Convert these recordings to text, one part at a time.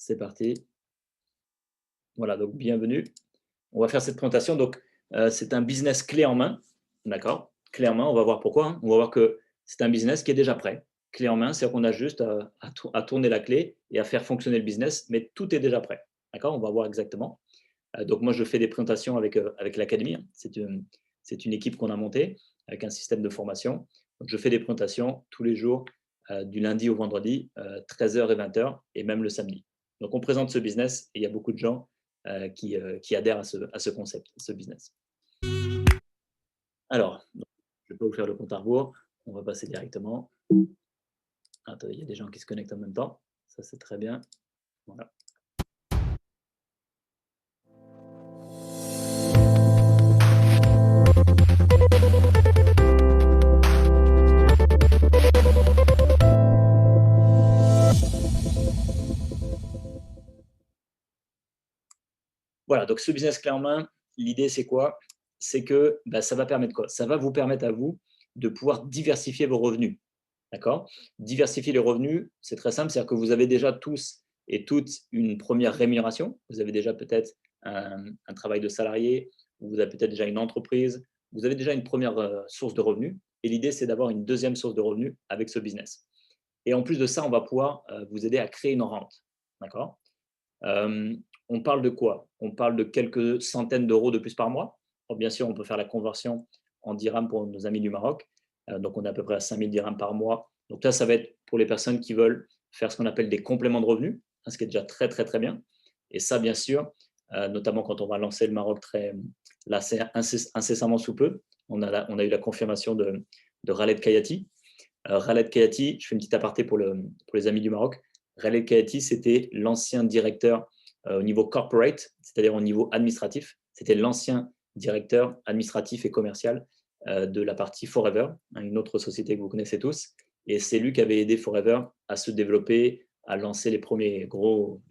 c'est parti. Voilà, donc bienvenue. On va faire cette présentation. Donc, c'est un business clé en main, d'accord? Clé en main, on va voir pourquoi, hein. On va voir que c'est un business qui est déjà prêt. Clé en main, c'est-à-dire qu'on a juste à tourner la clé et à faire fonctionner le business, mais tout est déjà prêt, d'accord? On va voir exactement. Donc moi, je fais des présentations avec l'académie, hein. C'est une équipe qu'on a montée avec un système de formation. Donc je fais des présentations tous les jours, du lundi au vendredi, 13h et 20h et même le samedi. Donc on présente ce business et il y a beaucoup de gens qui adhèrent à ce concept, à ce business. Alors, donc, je ne vais pas vous faire le compte à rebours, on va passer directement. Attendez, il y a des gens qui se connectent en même temps, ça c'est très bien. Voilà. Voilà, donc ce business clé en main, l'idée c'est quoi? C'est que ça va permettre quoi? Ça va vous permettre à vous de pouvoir diversifier vos revenus. D'accord? Diversifier les revenus, c'est très simple, c'est-à-dire que vous avez déjà tous et toutes une première rémunération. Vous avez déjà peut-être un travail de salarié, ou vous avez peut-être déjà une entreprise, vous avez déjà une première source de revenus. Et l'idée, c'est d'avoir une deuxième source de revenus avec ce business. Et en plus de ça, on va pouvoir vous aider à créer une rente. D'accord? Euh, on parle de quoi? On parle de quelques centaines d'euros de plus par mois. Alors, bien sûr, on peut faire la conversion en dirhams pour nos amis du Maroc. Donc, on est à peu près à 5000 dirhams par mois. Donc, là, ça va être pour les personnes qui veulent faire ce qu'on appelle des compléments de revenus, hein, ce qui est déjà très, très, très bien. Et ça, bien sûr, notamment quand on va lancer le Maroc là, c'est incessamment sous peu. On a eu la confirmation de Khaled Kayati. Khaled Kayati, je fais une petite aparté pour les amis du Maroc. Khaled Kayati, c'était l'ancien directeur au niveau corporate, c'est-à-dire au niveau administratif. C'était l'ancien directeur administratif et commercial de la partie Forever, une autre société que vous connaissez tous. Et c'est lui qui avait aidé Forever à se développer, à lancer les premiers gros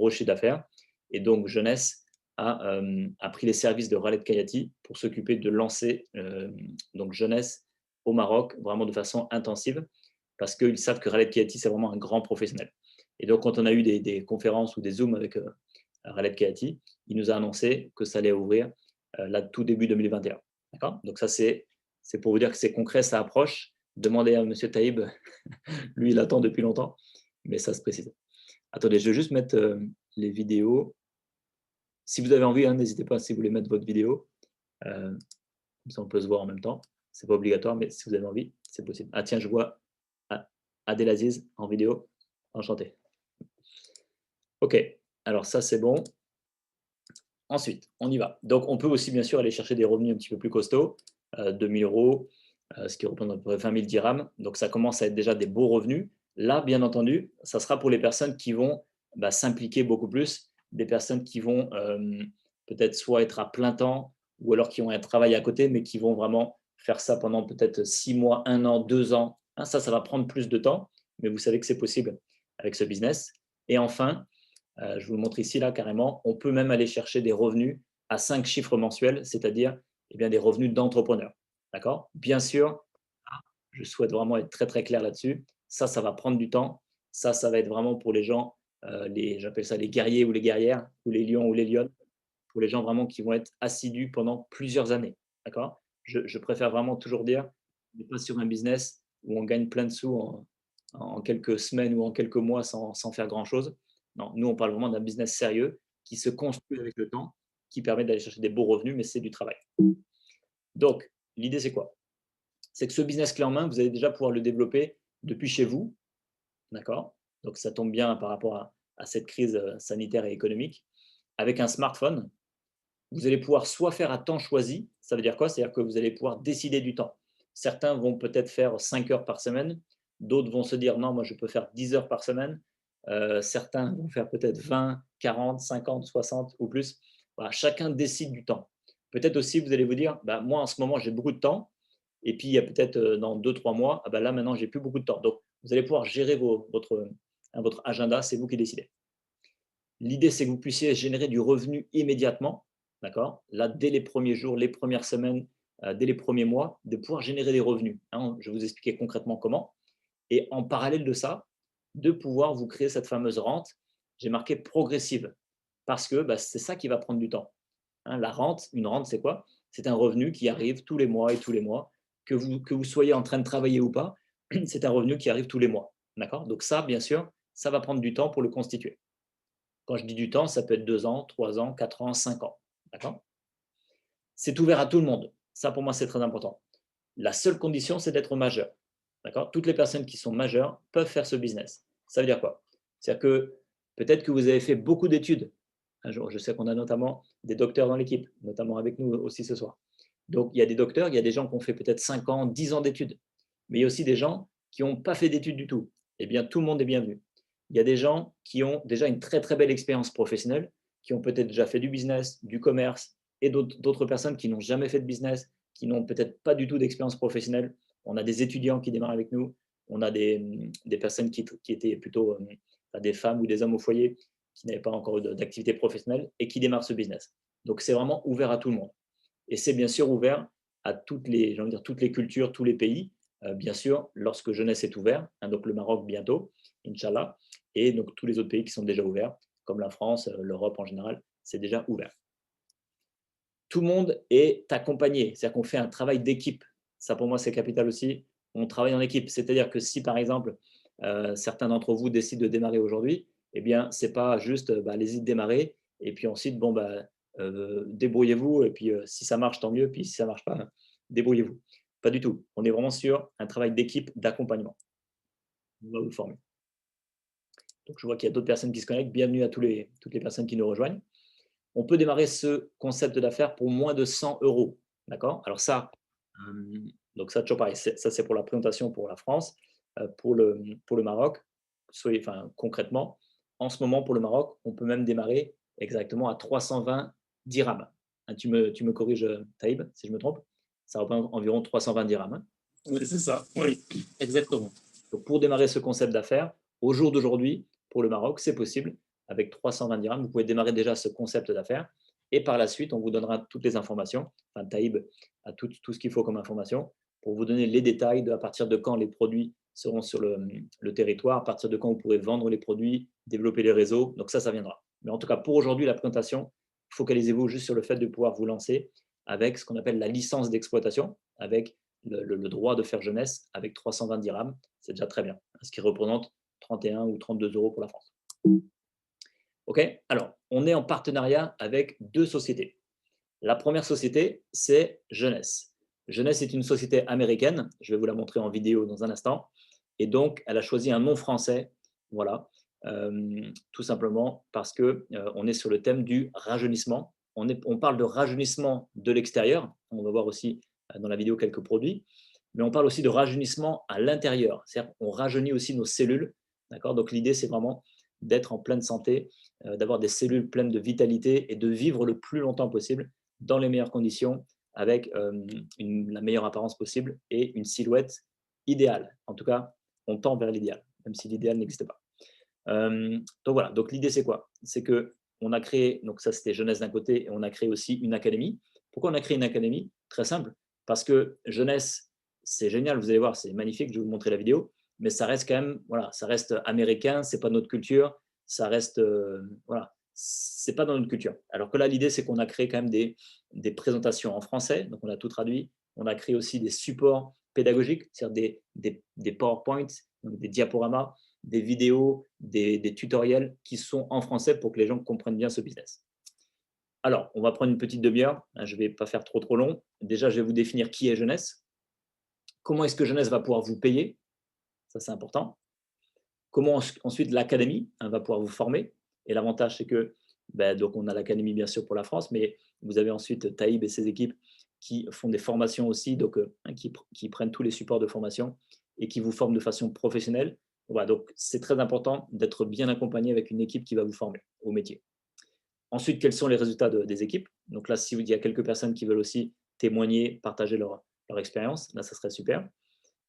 chiffres d'affaires. Et donc, Jeunesse a pris les services de Khaled Kayati pour s'occuper de lancer donc Jeunesse au Maroc, vraiment de façon intensive, parce qu'ils savent que Khaled Kayati, c'est vraiment un grand professionnel. Et donc, quand on a eu des conférences ou des Zooms avec Khaled Kayati, il nous a annoncé que ça allait ouvrir là, tout début 2021. D'accord? Donc, ça, c'est pour vous dire que c'est concret, ça approche. Demandez à M. Taïb, lui, il attend depuis longtemps, mais ça se précise. Attendez, je vais juste mettre les vidéos. Si vous avez envie, hein, n'hésitez pas si vous voulez mettre votre vidéo. Comme ça, on peut se voir en même temps. Ce n'est pas obligatoire, mais si vous avez envie, c'est possible. Ah tiens, je vois Abdelaziz en vidéo. Enchanté. OK, alors ça, c'est bon. Ensuite, on y va. Donc, on peut aussi, bien sûr, aller chercher des revenus un petit peu plus costauds, 2 000 euros, ce qui représente à peu près 20 000 dirhams. Donc, ça commence à être déjà des beaux revenus. Là, bien entendu, ça sera pour les personnes qui vont s'impliquer beaucoup plus, des personnes qui vont peut-être soit être à plein temps ou alors qui ont un travail à côté, mais qui vont vraiment faire ça pendant peut-être 6 mois, 1 an, 2 ans. Hein, ça va prendre plus de temps, mais vous savez que c'est possible avec ce business. Et enfin, je vous le montre ici, là, carrément, on peut même aller chercher des revenus à 5 chiffres mensuels, c'est-à-dire des revenus d'entrepreneur. D'accord? Bien sûr, je souhaite vraiment être très, très clair là-dessus. Ça va prendre du temps. Ça va être vraiment pour les gens, j'appelle ça les guerriers ou les guerrières, ou les lions ou les lionnes, pour les gens vraiment qui vont être assidus pendant plusieurs années. D'accord? Je préfère vraiment toujours dire, on n'est pas sur un business où on gagne plein de sous en quelques semaines ou en quelques mois sans faire grand-chose. Non, nous, on parle vraiment d'un business sérieux qui se construit avec le temps, qui permet d'aller chercher des beaux revenus, mais c'est du travail. Donc, l'idée, c'est quoi? C'est que ce business clé en main, vous allez déjà pouvoir le développer depuis chez vous, d'accord? Donc, ça tombe bien par rapport à cette crise sanitaire et économique. Avec un smartphone, vous allez pouvoir soit faire à temps choisi, ça veut dire quoi? C'est-à-dire que vous allez pouvoir décider du temps. Certains vont peut-être faire 5 heures par semaine, d'autres vont se dire non, moi je peux faire 10 heures par semaine. Certains vont faire peut-être 20, 40, 50, 60 ou plus. Voilà, chacun décide du temps. Peut-être aussi, vous allez vous dire, moi en ce moment j'ai beaucoup de temps, et puis il y a peut-être dans 2, 3 mois, là maintenant j'ai plus beaucoup de temps. Donc vous allez pouvoir gérer votre agenda, c'est vous qui décidez. L'idée, c'est que vous puissiez générer du revenu immédiatement, d'accord? Là, dès les premiers jours, les premières semaines, dès les premiers mois, de pouvoir générer des revenus, hein. Je vais vous expliquer concrètement comment. Et en parallèle de ça, de pouvoir vous créer cette fameuse rente j'ai marqué progressive parce que bah, c'est ça qui va prendre du temps. Hein, la rente, une rente, c'est quoi? C'est un revenu qui arrive tous les mois et tous les mois, que vous soyez en train de travailler ou pas, c'est un revenu qui arrive tous les mois. D'accord? Donc ça, bien sûr, ça va prendre du temps pour le constituer. Quand je dis du temps, ça peut être 2 ans, 3 ans, 4 ans, 5 ans. D'accord? C'est ouvert à tout le monde. Ça, pour moi, c'est très important. La seule condition, c'est d'être majeur. D'accord? Toutes les personnes qui sont majeures peuvent faire ce business. Ça veut dire quoi? C'est-à-dire que peut-être que vous avez fait beaucoup d'études. Un jour, je sais qu'on a notamment des docteurs dans l'équipe, notamment avec nous aussi ce soir. Donc, il y a des docteurs, il y a des gens qui ont fait peut-être 5 ans, 10 ans d'études. Mais il y a aussi des gens qui n'ont pas fait d'études du tout. Eh bien, tout le monde est bienvenu. Il y a des gens qui ont déjà une très, très belle expérience professionnelle, qui ont peut-être déjà fait du business, du commerce, et d'autres personnes qui n'ont jamais fait de business, qui n'ont peut-être pas du tout d'expérience professionnelle. On a des étudiants qui démarrent avec nous, on a des personnes qui étaient plutôt des femmes ou des hommes au foyer qui n'avaient pas encore d'activité professionnelle et qui démarrent ce business. Donc, c'est vraiment ouvert à tout le monde. Et c'est bien sûr ouvert à toutes les cultures, tous les pays. Bien sûr, lorsque Jeunesse est ouvert, hein, donc le Maroc bientôt, Inch'Allah, et donc tous les autres pays qui sont déjà ouverts, comme la France, l'Europe en général, c'est déjà ouvert. Tout le monde est accompagné, c'est-à-dire qu'on fait un travail d'équipe. Ça, pour moi, c'est capital aussi. On travaille en équipe. C'est-à-dire que si, par exemple, certains d'entre vous décident de démarrer aujourd'hui, eh bien, ce n'est pas juste bah, allez-y de démarrer et puis ensuite, bon, bah, débrouillez-vous. Et puis, si ça marche, tant mieux. Puis, si ça ne marche pas, débrouillez-vous. Pas du tout. On est vraiment sur un travail d'équipe, d'accompagnement. On va vous former. Donc, je vois qu'il y a d'autres personnes qui se connectent. Bienvenue à toutes les personnes qui nous rejoignent. On peut démarrer ce concept d'affaires pour moins de 100 euros. D'accord? Alors ça, donc ça, toujours pareil, ça c'est pour la présentation pour la France. Pour le Maroc, concrètement, en ce moment pour le Maroc, on peut même démarrer exactement à 320 dirhams. Hein, tu me corriges, Taïb, si je me trompe. Ça représente environ 320 dirhams. Hein. Oui, c'est ça. Oui, exactement. Donc pour démarrer ce concept d'affaires, au jour d'aujourd'hui, pour le Maroc, c'est possible. Avec 320 dirhams, vous pouvez démarrer déjà ce concept d'affaires. Et par la suite, on vous donnera toutes les informations. Enfin, Taïb a tout ce qu'il faut comme information pour vous donner les détails de à partir de quand les produits seront sur le territoire, à partir de quand vous pourrez vendre les produits, développer les réseaux. Donc ça viendra. Mais en tout cas, pour aujourd'hui, la présentation, focalisez-vous juste sur le fait de pouvoir vous lancer avec ce qu'on appelle la licence d'exploitation, avec le droit de faire jeunesse avec 320 dirhams. C'est déjà très bien, ce qui représente 31 ou 32 euros pour la France. OK? Alors, on est en partenariat avec 2 sociétés. La première société, c'est Jeunesse. Jeunesse est une société américaine. Je vais vous la montrer en vidéo dans un instant. Et donc, elle a choisi un nom français. Voilà. Tout simplement parce que on est sur le thème du rajeunissement. On parle de rajeunissement de l'extérieur. On va voir aussi dans la vidéo quelques produits. Mais on parle aussi de rajeunissement à l'intérieur. C'est-à-dire qu'on rajeunit aussi nos cellules. D'accord? Donc, l'idée, c'est vraiment d'être en pleine santé, d'avoir des cellules pleines de vitalité et de vivre le plus longtemps possible dans les meilleures conditions, avec la meilleure apparence possible et une silhouette idéale. En tout cas, on tend vers l'idéal, même si l'idéal n'existe pas. Donc voilà, donc l'idée c'est quoi? C'est que on a créé, donc ça c'était Jeunesse d'un côté, et on a créé aussi une académie. Pourquoi on a créé une académie? Très simple, parce que Jeunesse, c'est génial, vous allez voir, c'est magnifique, je vais vous montrer la vidéo, mais ça reste quand même, voilà, ça reste américain, c'est pas notre culture, ça reste, voilà, c'est pas dans notre culture. Alors que là, l'idée c'est qu'on a créé quand même des présentations en français, donc on a tout traduit, on a créé aussi des supports pédagogiques, c'est-à-dire des PowerPoints, donc des diaporamas, des vidéos, des tutoriels qui sont en français pour que les gens comprennent bien ce business. Alors, on va prendre une petite demi-heure, hein, je ne vais pas faire trop long. Déjà, je vais vous définir qui est Jeunesse. Comment est-ce que Jeunesse va pouvoir vous payer? Ça, c'est important. Comment ensuite l'académie va pouvoir vous former. Et l'avantage, c'est que donc on a l'académie bien sûr pour la France, mais vous avez ensuite Taïb et ses équipes qui font des formations aussi, donc qui prennent tous les supports de formation et qui vous forment de façon professionnelle. Voilà, donc c'est très important d'être bien accompagné avec une équipe qui va vous former au métier. Ensuite, quels sont les résultats des équipes? Donc là, s'il y a quelques personnes qui veulent aussi témoigner, partager leur expérience, là, ça serait super.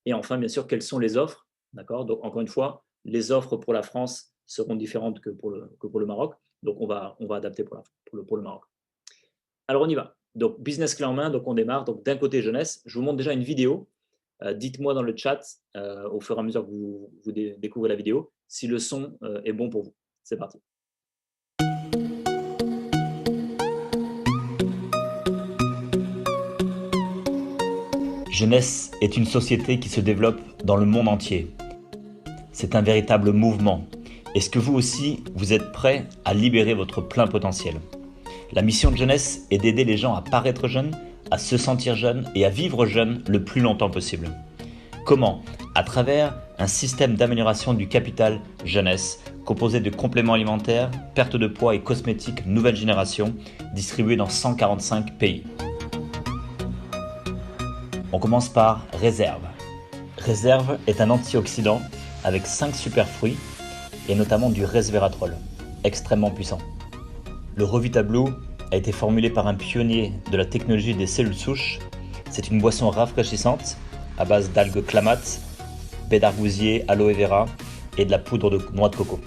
Et enfin, bien sûr, quelles sont les offres? D'accord? Donc, encore une fois, les offres pour la France seront différentes que pour le Maroc. Donc, on va adapter pour le Maroc. Alors, on y va. Donc, business clé en main. Donc, on démarre. Donc, d'un côté, jeunesse. Je vous montre déjà une vidéo. Dites-moi dans le chat, au fur et à mesure que vous découvrez la vidéo, si le son est bon pour vous. C'est parti. Jeunesse est une société qui se développe dans le monde entier. C'est un véritable mouvement. Est-ce que vous aussi, vous êtes prêts à libérer votre plein potentiel? La mission de Jeunesse est d'aider les gens à paraître jeunes, à se sentir jeunes et à vivre jeunes le plus longtemps possible. Comment? À travers un système d'amélioration du capital jeunesse composé de compléments alimentaires, perte de poids et cosmétiques nouvelle génération distribués dans 145 pays. On commence par Réserve. Réserve est un antioxydant avec 5 super fruits et notamment du resveratrol, extrêmement puissant. Le Revita Blue a été formulé par un pionnier de la technologie des cellules souches. C'est une boisson rafraîchissante à base d'algues clamates, baies d'argousier, aloe vera et de la poudre de noix de coco.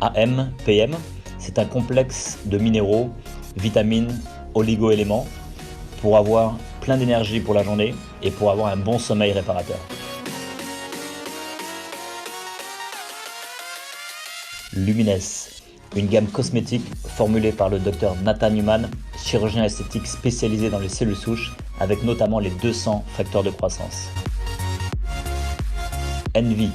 AM, PM, c'est un complexe de minéraux, vitamines, oligo-éléments pour avoir plein d'énergie pour la journée et pour avoir un bon sommeil réparateur. Lumines, une gamme cosmétique formulée par le Dr Nathan Newman, chirurgien esthétique spécialisé dans les cellules souches, avec notamment les 200 facteurs de croissance. Envy,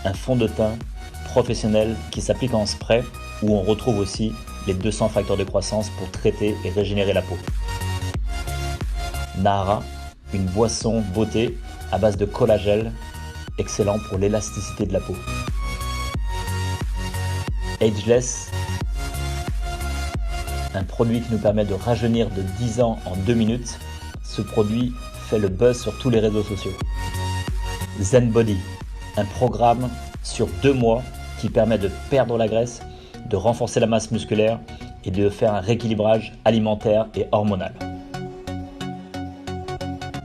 un fond de teint professionnel qui s'applique en spray, où on retrouve aussi les 200 facteurs de croissance pour traiter et régénérer la peau. Nahara, une boisson beauté à base de collagène, excellent pour l'élasticité de la peau. Ageless, un produit qui nous permet de rajeunir de 10 ans en 2 minutes. Ce produit fait le buzz sur tous les réseaux sociaux. Zen Body, un programme sur 2 mois qui permet de perdre la graisse, de renforcer la masse musculaire et de faire un rééquilibrage alimentaire et hormonal.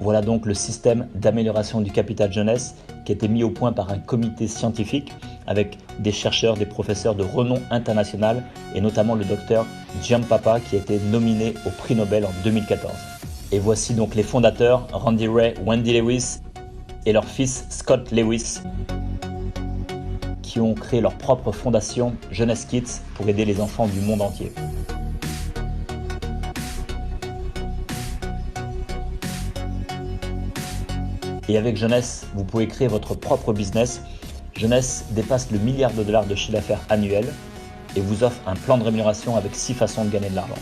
Voilà donc le système d'amélioration du capital jeunesse qui a été mis au point par un comité scientifique avec des chercheurs, des professeurs de renom international et notamment le docteur Giampapa qui a été nominé au prix Nobel en 2014. Et voici donc les fondateurs Randy Ray, Wendy Lewis et leur fils Scott Lewis qui ont créé leur propre fondation Jeunesse Kids pour aider les enfants du monde entier. Et avec Jeunesse, vous pouvez créer votre propre business. Jeunesse dépasse le milliard de dollars de chiffre d'affaires annuel et vous offre un plan de rémunération avec 6 façons de gagner de l'argent.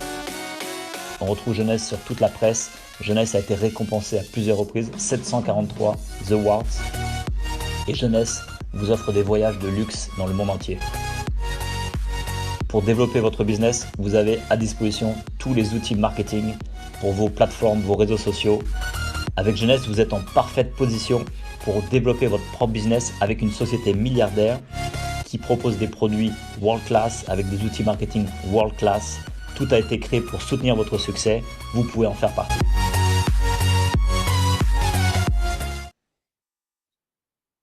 On retrouve Jeunesse sur toute la presse. Jeunesse a été récompensé à plusieurs reprises, 743 The Awards. Et Jeunesse vous offre des voyages de luxe dans le monde entier. Pour développer votre business, vous avez à disposition tous les outils marketing pour vos plateformes, vos réseaux sociaux. Avec Jeunesse, vous êtes en parfaite position pour développer votre propre business avec une société milliardaire qui propose des produits world class avec des outils marketing world class. Tout a été créé pour soutenir votre succès. Vous pouvez en faire partie.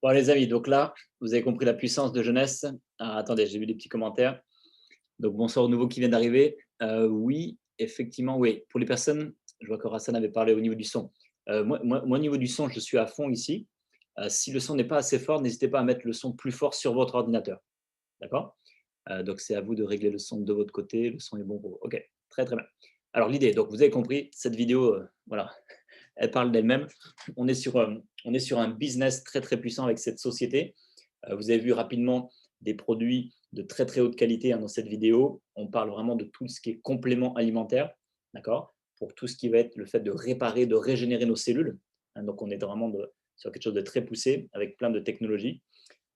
Bon les amis, donc là, vous avez compris la puissance de Jeunesse. Ah, attendez, j'ai vu des petits commentaires. Donc bonsoir aux nouveaux qui viennent d'arriver. Oui, effectivement, oui. Pour les personnes, je vois que Hassan avait parlé au niveau du son. Moi, au niveau du son, je suis à fond ici. Si le son n'est pas assez fort, n'hésitez pas à mettre le son plus fort sur votre ordinateur. D'accord? Donc, c'est à vous de régler le son de votre côté. Le son est bon pour vous. OK, très, très bien. Alors, l'idée, donc vous avez compris, cette vidéo, voilà, elle parle d'elle-même. On est sur un business très, très puissant avec cette société. Vous avez vu rapidement des produits de très, très haute qualité dans cette vidéo. On parle vraiment de tout ce qui est complément alimentaire. D'accord? Pour tout ce qui va être le fait de réparer, de régénérer nos cellules. Donc, on est vraiment sur quelque chose de très poussé avec plein de technologies.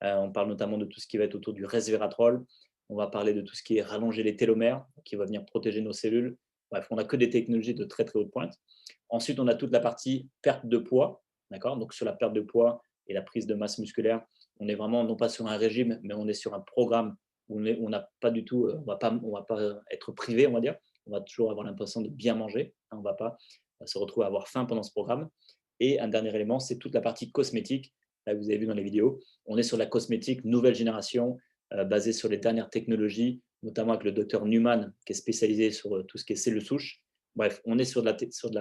On parle notamment de tout ce qui va être autour du resveratrol. On va parler de tout ce qui est rallonger les télomères, qui va venir protéger nos cellules. Bref, on n'a que des technologies de très, très haute pointe. Ensuite, on a toute la partie perte de poids. D'accord? Donc, sur la perte de poids et la prise de masse musculaire, on est vraiment non pas sur un régime, mais on est sur un programme où on n'a pas du tout, on va pas être privé, on va dire. On va toujours avoir l'impression de bien manger. On ne va pas se retrouver à avoir faim pendant ce programme. Et un dernier élément, c'est toute la partie cosmétique. Là, vous avez vu dans les vidéos, on est sur la cosmétique nouvelle génération, basée sur les dernières technologies, notamment avec le docteur Newman, qui est spécialisé sur tout ce qui est cellules souches. Bref, on est sur de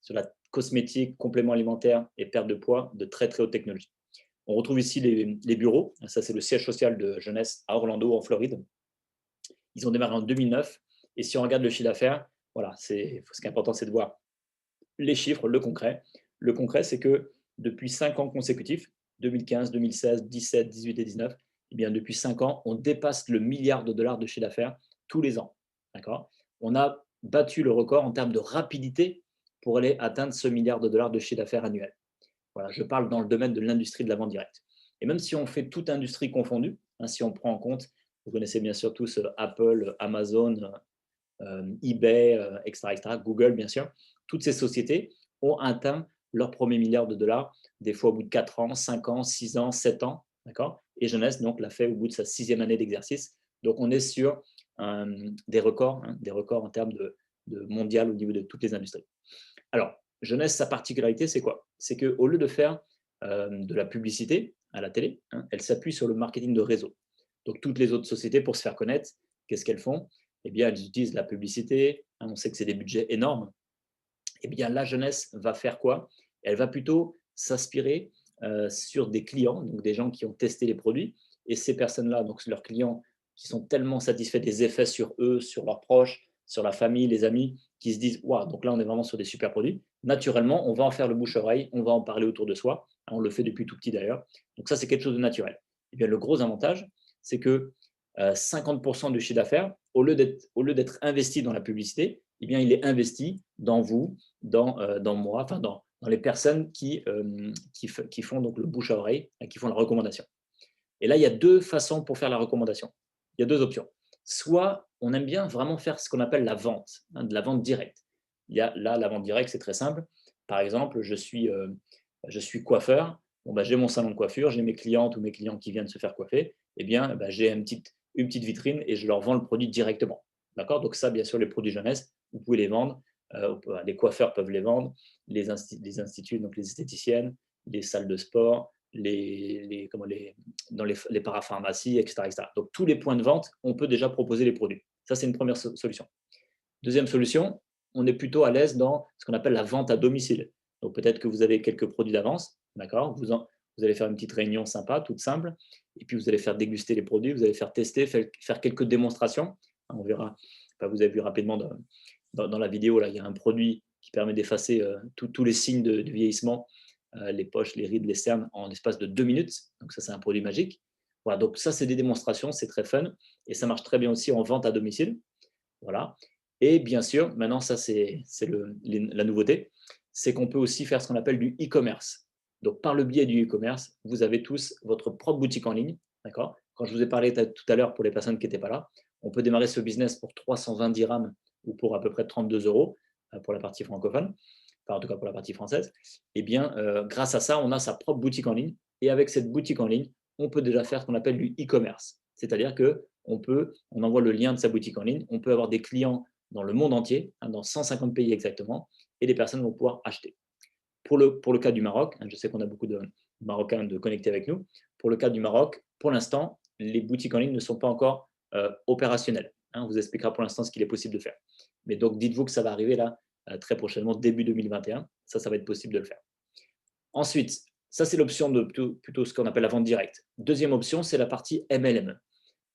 la cosmétique, complément alimentaire et perte de poids de très, très haute technologie. On retrouve ici les bureaux. Ça, c'est le siège social de Jeunesse à Orlando, en Floride. Ils ont démarré en 2009. Et si on regarde le chiffre d'affaires, voilà, ce qui est important, c'est de voir les chiffres, le concret. Le concret, c'est que depuis 5 ans consécutifs, 2015, 2016, 17, 18 et 19, eh bien, depuis 5 ans, on dépasse le milliard de dollars de chiffre d'affaires tous les ans. D'accord? On a battu le record en termes de rapidité pour aller atteindre ce milliard de dollars de chiffre d'affaires annuel. Voilà, je parle dans le domaine de l'industrie de la vente directe. Et même si on fait toute industrie confondue, hein, si on prend en compte, vous connaissez bien sûr tous Apple, Amazon, eBay, etc., Google, bien sûr, toutes ces sociétés ont atteint leur premier milliard de dollars, des fois au bout de 4 ans, 5 ans, 6 ans, 7 ans. D'accord? Et Jeunesse donc, l'a fait au bout de sa 6e année d'exercice. Donc, on est sur des records en termes de mondial au niveau de toutes les industries. Alors, Jeunesse, sa particularité, c'est quoi? C'est qu'au lieu de faire de la publicité à la télé, hein, elle s'appuie sur le marketing de réseau. Donc, toutes les autres sociétés, pour se faire connaître, qu'est-ce qu'elles font? Eh bien, elles utilisent la publicité. Hein, on sait que c'est des budgets énormes. Eh bien, la Jeunesse va faire quoi? Elle va plutôt s'inspirer sur des clients, donc des gens qui ont testé les produits. Et ces personnes-là, donc leurs clients, qui sont tellement satisfaits des effets sur eux, sur leurs proches, sur la famille, les amis, qui se disent waouh, donc là, on est vraiment sur des super produits. Naturellement, on va en faire le bouche-oreille, on va en parler autour de soi. On le fait depuis tout petit d'ailleurs. Donc, ça, c'est quelque chose de naturel. Eh bien, le gros avantage, c'est que 50% du chiffre d'affaires, au lieu d'être investi dans la publicité, eh bien, il est investi dans vous, dans moi, enfin dans les personnes qui font donc le bouche à oreille, qui font la recommandation. Et là, il y a 2 façons pour faire la recommandation. Il y a 2 options. Soit on aime bien vraiment faire ce qu'on appelle la vente, hein, de la vente directe. Il y a là, la vente directe, c'est très simple. Par exemple, je suis coiffeur. Bon, bah, j'ai mon salon de coiffure, j'ai mes clientes ou mes clients qui viennent se faire coiffer. Eh bien, bah, j'ai une petite vitrine et je leur vends le produit directement. D'accord? Donc ça, bien sûr, les produits jeunesse, vous pouvez les vendre. Les coiffeurs peuvent les vendre, les instituts, donc les esthéticiennes, les salles de sport, dans les parapharmacies, etc., etc. Donc, tous les points de vente, on peut déjà proposer les produits. Ça, c'est une première solution. Deuxième solution, on est plutôt à l'aise dans ce qu'on appelle la vente à domicile. Donc, peut-être que vous avez quelques produits d'avance, d'accord? Vous allez faire une petite réunion sympa, toute simple, et puis vous allez faire déguster les produits, vous allez faire tester, faire quelques démonstrations. On verra, enfin, vous avez vu rapidement dans la vidéo, là, il y a un produit qui permet d'effacer tous les signes de vieillissement, les poches, les rides, les cernes, en l'espace de 2 minutes. Donc ça, c'est un produit magique. Voilà, donc ça, c'est des démonstrations, c'est très fun, et ça marche très bien aussi en vente à domicile. Voilà. Et bien sûr, maintenant, ça, c'est la nouveauté, c'est qu'on peut aussi faire ce qu'on appelle du e-commerce. Donc, par le biais du e-commerce, vous avez tous votre propre boutique en ligne. D'accord? Quand je vous ai parlé tout à l'heure pour les personnes qui n'étaient pas là, on peut démarrer ce business pour 320 dirhams ou pour à peu près 32 € pour la partie francophone, enfin, en tout cas pour la partie française. Eh bien, grâce à ça, on a sa propre boutique en ligne. Et avec cette boutique en ligne, on peut déjà faire ce qu'on appelle du e-commerce. C'est-à-dire qu'on envoie le lien de sa boutique en ligne, on peut avoir des clients dans le monde entier, hein, dans 150 pays exactement, et les personnes vont pouvoir acheter. Pour le cas du Maroc, hein, je sais qu'on a beaucoup de Marocains de connectés avec nous, pour le cas du Maroc, pour l'instant, les boutiques en ligne ne sont pas encore opérationnelles. Hein, on vous expliquera pour l'instant ce qu'il est possible de faire. Mais donc, dites-vous que ça va arriver là, très prochainement, début 2021. Ça va être possible de le faire. Ensuite, ça, c'est l'option de plutôt ce qu'on appelle la vente directe. Deuxième option, c'est la partie MLM.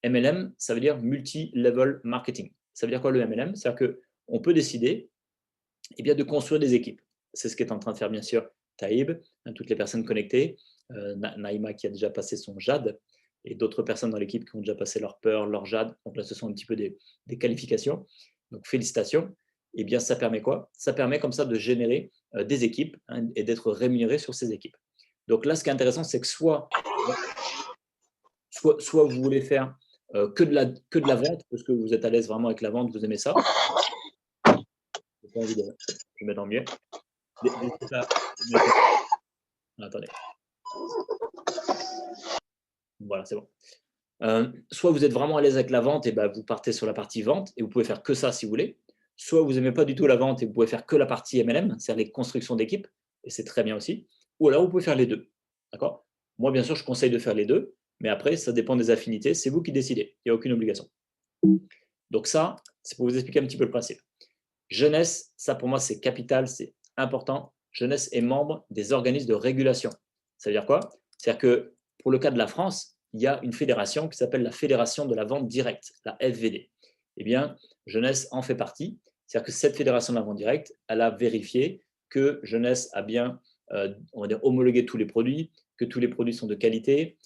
MLM, ça veut dire multi-level marketing. Ça veut dire quoi le MLM? C'est-à-dire qu'on peut décider bien, de construire des équipes. C'est ce qu'est en train de faire bien sûr Taïb, hein, toutes les personnes connectées, Naïma qui a déjà passé son JAD, et d'autres personnes dans l'équipe qui ont déjà passé leur peur, leur JAD. Donc là, ce sont un petit peu des qualifications. Donc félicitations. Et bien, ça permet quoi? Ça permet comme ça de générer des équipes, hein, et d'être rémunéré sur ces équipes. Donc là, ce qui est intéressant, c'est que soit vous voulez faire que de la vente, parce que vous êtes à l'aise vraiment avec la vente, vous aimez ça. J'ai pas envie de je mets en mieux. Attendez. Voilà, c'est bon. Soit vous êtes vraiment à l'aise avec la vente et ben, vous partez sur la partie vente et vous pouvez faire que ça si vous voulez. Soit vous n'aimez pas du tout la vente et vous pouvez faire que la partie MLM, c'est-à-dire les constructions d'équipe, et c'est très bien aussi. Ou alors vous pouvez faire les deux. D'accord? Moi, bien sûr, je conseille de faire les deux, mais après, ça dépend des affinités. C'est vous qui décidez. Il n'y a aucune obligation. Donc ça, c'est pour vous expliquer un petit peu le principe. Jeunesse, ça pour moi, c'est capital, c'est important. Jeunesse est membre des organismes de régulation. Ça veut dire quoi? C'est-à-dire que pour le cas de la France, il y a une fédération qui s'appelle la Fédération de la vente directe, la FVD. Eh bien, Jeunesse en fait partie. C'est-à-dire que cette fédération de la vente directe, elle a vérifié que Jeunesse a bien on va dire, homologuer tous les produits, que tous les produits sont de qualité.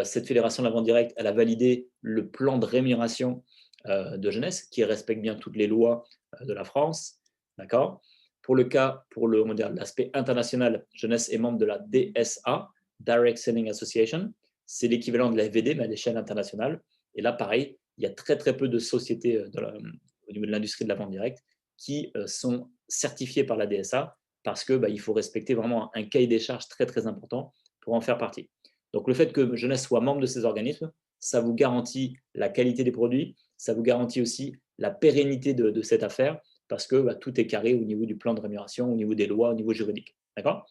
Cette fédération de la vente directe, elle a validé le plan de rémunération de Jeunesse qui respecte bien toutes les lois de la France. D'accord. Pour l'aspect international, Jeunesse est membre de la DSA, Direct Selling Association. C'est l'équivalent de la FVD, mais à l'échelle internationale. Et là, pareil, il y a très, très peu de sociétés au niveau de l'industrie de la vente directe qui sont certifiées par la DSA parce qu'il faut respecter vraiment un cahier des charges très, très important pour en faire partie. Donc, le fait que Jeunesse soit membre de ces organismes, ça vous garantit la qualité des produits, ça vous garantit aussi la pérennité de cette affaire parce que tout est carré au niveau du plan de rémunération, au niveau des lois, au niveau juridique. D'accord.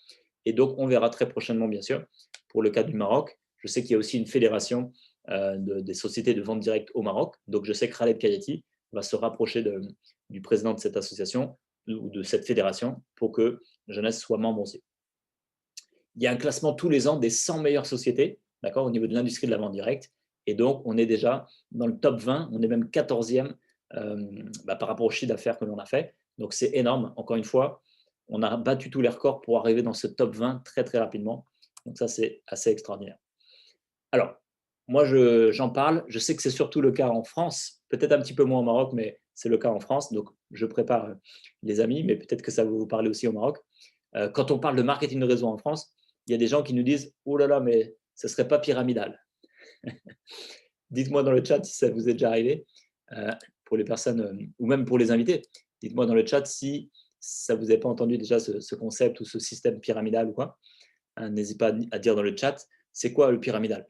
Et donc, on verra très prochainement, bien sûr, pour le cas du Maroc. Je sais qu'il y a aussi une fédération des sociétés de vente directe au Maroc. Donc, je sais que Khaled Kayati va se rapprocher du président de cette association ou de cette fédération pour que Jeunesse soit membre aussi. Il y a un classement tous les ans des 100 meilleures sociétés, d'accord, au niveau de l'industrie de la vente directe. Et donc, on est déjà dans le top 20, on est même 14e par rapport au chiffre d'affaires que l'on a fait. Donc, c'est énorme. Encore une fois, on a battu tous les records pour arriver dans ce top 20 très, très rapidement. Donc, ça, c'est assez extraordinaire. Alors, moi, j'en parle. Je sais que c'est surtout le cas en France, peut-être un petit peu moins au Maroc, mais c'est le cas en France. Donc, je prépare les amis, mais peut-être que ça va vous parler aussi au Maroc. Quand on parle de marketing de réseau en France, il y a des gens qui nous disent « Oh là là, mais ce ne serait pas pyramidal ». Dites-moi dans le chat si ça vous est déjà arrivé, pour les personnes, ou même pour les invités. Dites-moi dans le chat si ça vous avez pas entendu déjà ce concept ou ce système pyramidal ou quoi. N'hésitez pas à dire dans le chat, c'est quoi le pyramidal?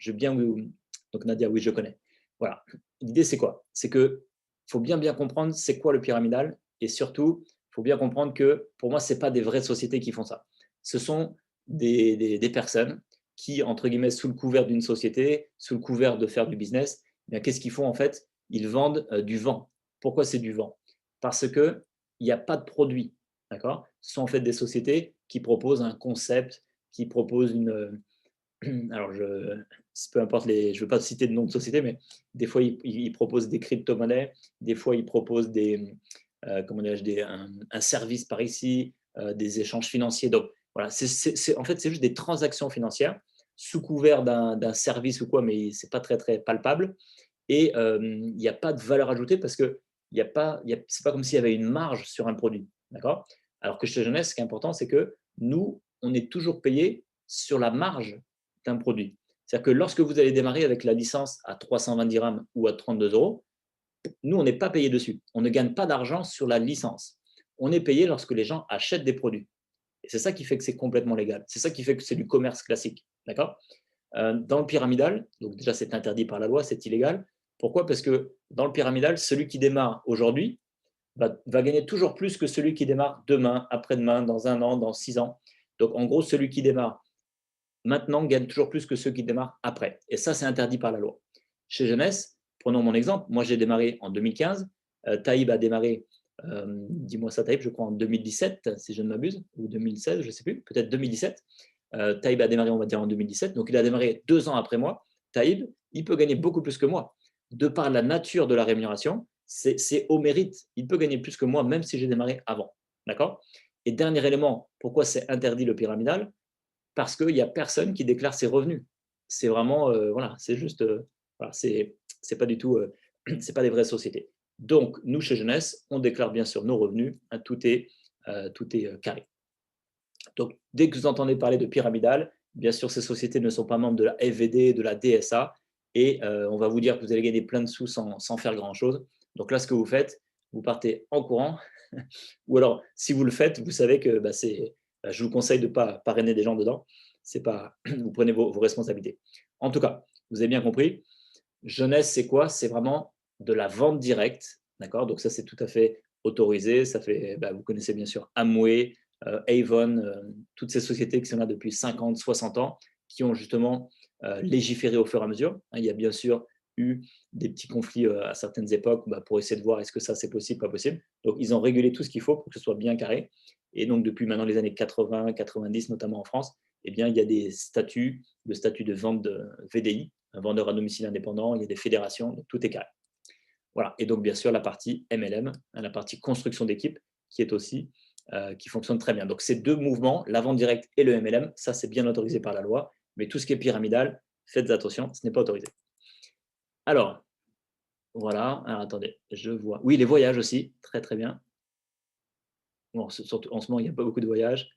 Donc Nadia, oui, je connais. Voilà. L'idée, c'est quoi? C'est qu'il faut bien comprendre c'est quoi le pyramidal et surtout, il faut bien comprendre que pour moi, ce n'est pas des vraies sociétés qui font ça. Ce sont des personnes qui, entre guillemets, sous le couvert d'une société, sous le couvert de faire du business, qu'est-ce qu'ils font en fait? Ils vendent du vent. Pourquoi c'est du vent? Parce qu'il n'y a pas de produit. D'accord. Ce sont en fait des sociétés qui proposent un concept, qui proposent une. Alors, peu importe je ne veux pas citer de nom de société, mais des fois, ils proposent des crypto-monnaies, des fois, ils proposent un service par ici, des échanges financiers. Donc, voilà, en fait, c'est juste des transactions financières sous couvert d'un service ou quoi, mais ce n'est pas très, très palpable. Et il n'y a pas de valeur ajoutée parce que ce n'est pas comme s'il y avait une marge sur un produit. D'accord. Alors que chez Jeunesse, ce qui est important, c'est que nous, on est toujours payé sur la marge d'un produit. C'est-à-dire que lorsque vous allez démarrer avec la licence à 320 dirhams ou à 32 €, nous, on n'est pas payé dessus. On ne gagne pas d'argent sur la licence. On est payé lorsque les gens achètent des produits. Et c'est ça qui fait que c'est complètement légal. C'est ça qui fait que c'est du commerce classique. D'accord. Dans le pyramidal, donc déjà, c'est interdit par la loi, c'est illégal. Pourquoi? Parce que dans le pyramidal, celui qui démarre aujourd'hui va gagner toujours plus que celui qui démarre demain, après-demain, dans 1 an, dans 6 ans. Donc, en gros, celui qui démarre maintenant gagne toujours plus que ceux qui démarrent après. Et ça, c'est interdit par la loi. Chez Jeunesse, prenons mon exemple. Moi, j'ai démarré en 2015. Taïb a démarré, dis-moi ça Taïb, je crois en 2017, si je ne m'abuse, ou 2016, je ne sais plus, peut-être 2017. Taïb a démarré, on va dire, en 2017. Donc, il a démarré 2 ans après moi. Taïb, il peut gagner beaucoup plus que moi. De par la nature de la rémunération, c'est au mérite. Il peut gagner plus que moi, même si j'ai démarré avant. D'accord. Et dernier élément, pourquoi c'est interdit le pyramidal? Parce qu'il n'y a personne qui déclare ses revenus. C'est vraiment, voilà, c'est juste, voilà, c'est pas du tout, c'est pas des vraies sociétés. Donc, nous, chez Jeunesse, on déclare bien sûr nos revenus, hein, tout est carré. Donc, dès que vous entendez parler de pyramidal, bien sûr, ces sociétés ne sont pas membres de la FVD, de la DSA, et on va vous dire que vous allez gagner plein de sous sans faire grand-chose. Donc là, ce que vous faites, vous partez en courant, ou alors, si vous le faites, vous savez que je vous conseille de ne pas parrainer des gens dedans. C'est pas, vous prenez vos responsabilités. En tout cas, vous avez bien compris. Jeunesse, c'est quoi? C'est vraiment de la vente directe. D'accord. Donc, ça, c'est tout à fait autorisé. Ça fait, vous connaissez bien sûr Amway, Avon, toutes ces sociétés qui sont là depuis 50, 60 ans, qui ont justement légiféré au fur et à mesure. Il y a bien sûr eu des petits conflits à certaines époques pour essayer de voir est-ce que ça c'est possible, pas possible. Donc, ils ont régulé tout ce qu'il faut pour que ce soit bien carré. Et donc, depuis maintenant les années 80, 90, notamment en France, eh bien, il y a des statuts, le statut de vente de VDI, un vendeur à domicile indépendant, il y a des fédérations, donc tout est carré. Voilà. Et donc, bien sûr, la partie MLM, la partie construction d'équipe, qui est aussi qui fonctionnent très bien. Donc, ces deux mouvements, la vente directe et le MLM, ça, c'est bien autorisé par la loi. Mais tout ce qui est pyramidal, faites attention, ce n'est pas autorisé. Alors, voilà. Alors, attendez, je vois. Oui, les voyages aussi, très, très bien. Bon, surtout, en ce moment, il n'y a pas beaucoup de voyages.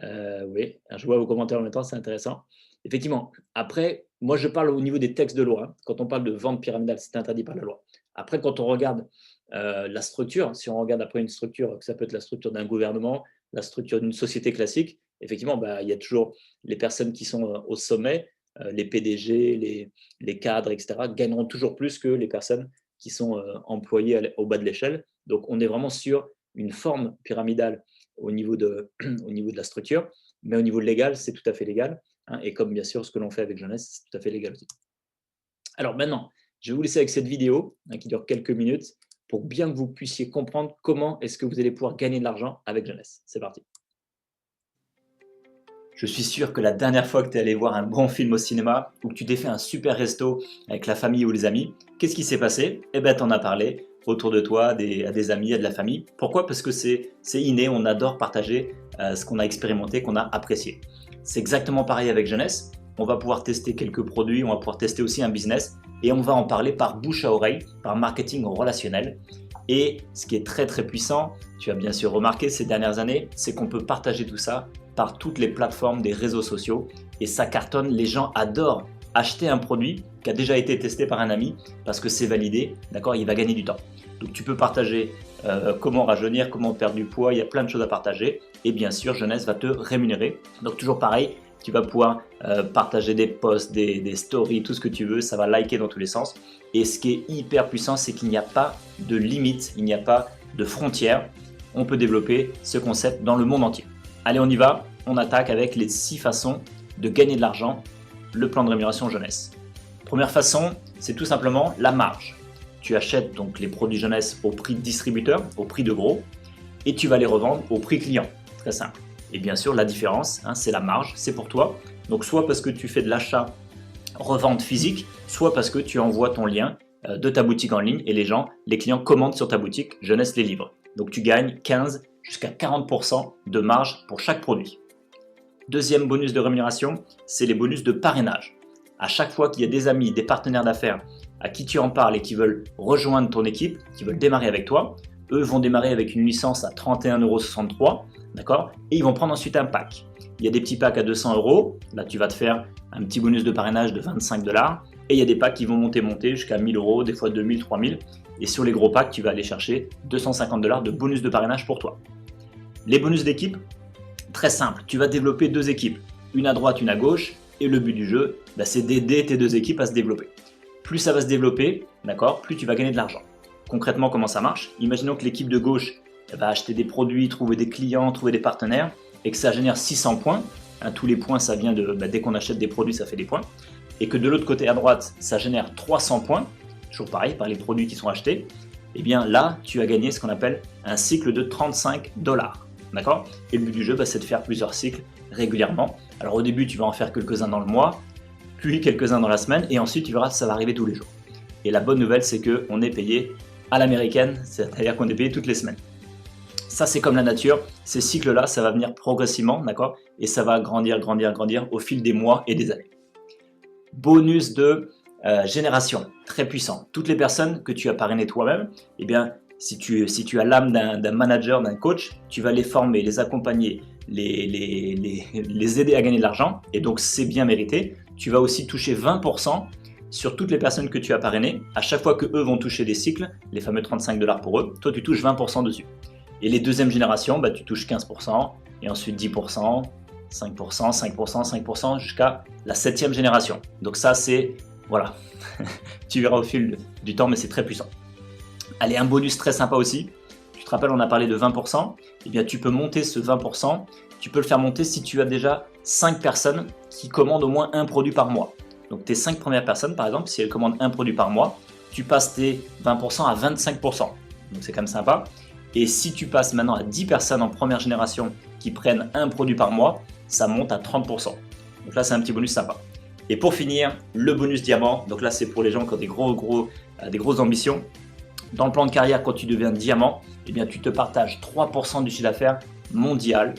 Oui, alors, je vois vos commentaires en même temps, c'est intéressant. Effectivement, après, moi, je parle au niveau des textes de loi. Hein. Quand on parle de vente pyramidale, c'est interdit par la loi. Après, quand on regarde la structure, si on regarde après une structure, que ça peut être la structure d'un gouvernement, la structure d'une société classique, effectivement, il y a toujours les personnes qui sont au sommet, les PDG, les cadres, etc., gagneront toujours plus que les personnes qui sont employées au bas de l'échelle. Donc, on est vraiment sur une forme pyramidale au niveau de la structure, mais au niveau légal, c'est tout à fait légal. Hein, et comme bien sûr, ce que l'on fait avec Jeunesse, c'est tout à fait légal aussi. Alors maintenant, je vais vous laisser avec cette vidéo qui dure quelques minutes pour bien que vous puissiez comprendre comment est-ce que vous allez pouvoir gagner de l'argent avec Jeunesse. C'est parti. Je suis sûr que la dernière fois que tu es allé voir un bon film au cinéma ou que tu t'es fait un super resto avec la famille ou les amis, qu'est-ce qui s'est passé? Eh bien, tu en as parlé autour de toi, à des amis, à de la famille. Pourquoi? Parce que c'est inné, on adore partager ce qu'on a expérimenté, qu'on a apprécié. C'est exactement pareil avec Jeunesse. On va pouvoir tester quelques produits, on va pouvoir tester aussi un business et on va en parler par bouche à oreille, par marketing relationnel. Et ce qui est très très puissant, tu as bien sûr remarqué ces dernières années, c'est qu'on peut partager tout ça par toutes les plateformes des réseaux sociaux et ça cartonne. Les gens adorent acheter un produit qui a déjà été testé par un ami parce que c'est validé, d'accord, il va gagner du temps. Donc tu peux partager comment rajeunir, comment perdre du poids, il y a plein de choses à partager et bien sûr Jeunesse va te rémunérer. Donc toujours pareil, tu vas pouvoir partager des posts, des stories, tout ce que tu veux, ça va liker dans tous les sens. Et ce qui est hyper puissant, c'est qu'il n'y a pas de limite, il n'y a pas de frontières. On peut développer ce concept dans le monde entier. Allez, on y va, on attaque avec les 6 façons de gagner de l'argent, le plan de rémunération Jeunesse. Première façon, c'est tout simplement la marge. Tu achètes donc les produits Jeunesse au prix de distributeur, au prix de gros, et tu vas les revendre au prix client. Très simple. Et bien sûr, la différence, c'est la marge, c'est pour toi. Donc soit parce que tu fais de l'achat revente physique, soit parce que tu envoies ton lien de ta boutique en ligne et les clients commandent sur ta boutique, Jeunesse les livre. Donc tu gagnes 15 jusqu'à 40% de marge pour chaque produit. Deuxième bonus de rémunération, c'est les bonus de parrainage. À chaque fois qu'il y a des amis, des partenaires d'affaires à qui tu en parles et qui veulent rejoindre ton équipe, qui veulent démarrer avec toi, eux vont démarrer avec une licence à 31,63 €, d'accord? Et ils vont prendre ensuite un pack. Il y a des petits packs à 200 €, là tu vas te faire un petit bonus de parrainage de 25 $, et il y a des packs qui vont monter jusqu'à 1000 €, des fois 2000, 3000, et sur les gros packs, tu vas aller chercher 250 $ de bonus de parrainage pour toi. Les bonus d'équipe, très simple, tu vas développer 2 équipes, une à droite, une à gauche, et le but du jeu, c'est d'aider tes 2 équipes à se développer. Plus ça va se développer, d'accord, plus tu vas gagner de l'argent. Concrètement, comment ça marche? Imaginons que l'équipe de gauche va acheter des produits, trouver des clients, trouver des partenaires, et que ça génère 600 points. Tous les points, ça vient de dès qu'on achète des produits, ça fait des points. Et que de l'autre côté à droite, ça génère 300 points, toujours pareil, par les produits qui sont achetés. Et bien là, tu as gagné ce qu'on appelle un cycle de 35 $. D'accord? Et le but du jeu, c'est de faire plusieurs cycles régulièrement. Alors au début, tu vas en faire quelques-uns dans le mois, puis quelques-uns dans la semaine, et ensuite tu verras que ça va arriver tous les jours. Et la bonne nouvelle, c'est qu'on est payé à l'américaine, c'est-à-dire qu'on est payé toutes les semaines. Ça, c'est comme la nature, ces cycles-là, ça va venir progressivement, d'accord? Et ça va grandir au fil des mois et des années. Bonus de génération, très puissant. Toutes les personnes que tu as parrainées toi-même, eh bien, si tu as l'âme d'un manager, d'un coach, tu vas les former, les accompagner, les aider à gagner de l'argent, et donc c'est bien mérité. Tu vas aussi toucher 20% sur toutes les personnes que tu as parrainées. À chaque fois que eux vont toucher des cycles, les fameux 35 $ pour eux, toi tu touches 20% dessus. Et les deuxièmes générations, tu touches 15%, et ensuite 10%, 5%, 5%, 5%, jusqu'à la 7e génération. Donc ça c'est, voilà, tu verras au fil du temps, mais c'est très puissant. Allez, un bonus très sympa aussi, tu te rappelles, on a parlé de 20%, eh bien tu peux monter ce 20%, tu peux le faire monter si tu as déjà 5 personnes qui commandent au moins un produit par mois. Donc tes 5 premières personnes, par exemple, si elles commandent un produit par mois, tu passes tes 20% à 25%. Donc c'est quand même sympa. Et si tu passes maintenant à 10 personnes en première génération qui prennent un produit par mois, ça monte à 30%. Donc là, c'est un petit bonus sympa. Et pour finir, le bonus diamant. Donc là, c'est pour les gens qui ont des grosses ambitions. Dans le plan de carrière, quand tu deviens diamant, eh bien, tu te partages 3% du chiffre d'affaires mondial.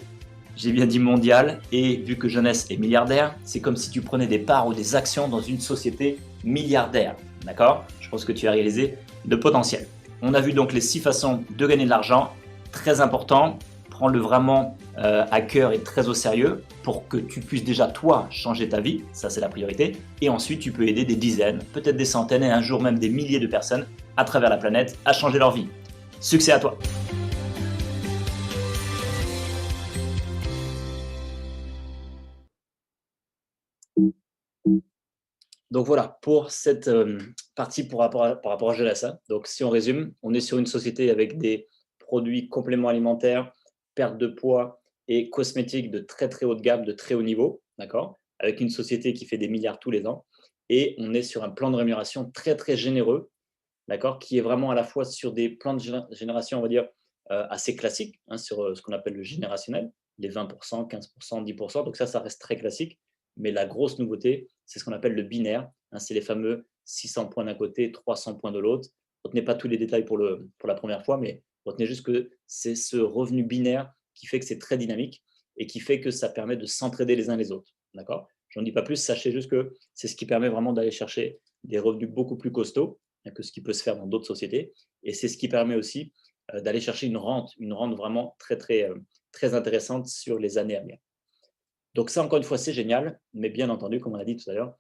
J'ai bien dit mondial, et vu que Jeunesse est milliardaire, c'est comme si tu prenais des parts ou des actions dans une société milliardaire. D'accord? Je pense que tu as réalisé le potentiel. On a vu donc les 6 façons de gagner de l'argent. Très important, prends-le vraiment à cœur et très au sérieux pour que tu puisses déjà toi changer ta vie, ça c'est la priorité, et ensuite tu peux aider des dizaines, peut-être des centaines et un jour même des milliers de personnes à travers la planète à changer leur vie. Succès à toi! Donc voilà, pour cette partie par rapport à Gelasa. Donc si on résume, on est sur une société avec des produits compléments alimentaires, perte de poids et cosmétiques de très très haut de gamme, de très haut niveau, d'accord, avec une société qui fait des milliards tous les ans. Et on est sur un plan de rémunération très très généreux, d'accord, qui est vraiment à la fois sur des plans de génération, on va dire, assez classiques, hein, sur ce qu'on appelle le générationnel, les 20%, 15%, 10%. Donc ça reste très classique. Mais la grosse nouveauté, c'est ce qu'on appelle le binaire. Hein, c'est les fameux 600 points d'un côté, 300 points de l'autre. Retenez pas tous les détails pour la première fois, mais retenez juste que c'est ce revenu binaire qui fait que c'est très dynamique et qui fait que ça permet de s'entraider les uns les autres. D'accord? Je n'en dis pas plus, sachez juste que c'est ce qui permet vraiment d'aller chercher des revenus beaucoup plus costauds, hein, que ce qui peut se faire dans d'autres sociétés. Et c'est ce qui permet aussi d'aller chercher une rente vraiment très, très, très intéressante sur les années à venir. Donc ça, encore une fois, c'est génial, mais bien entendu, comme on a dit tout à l'heure,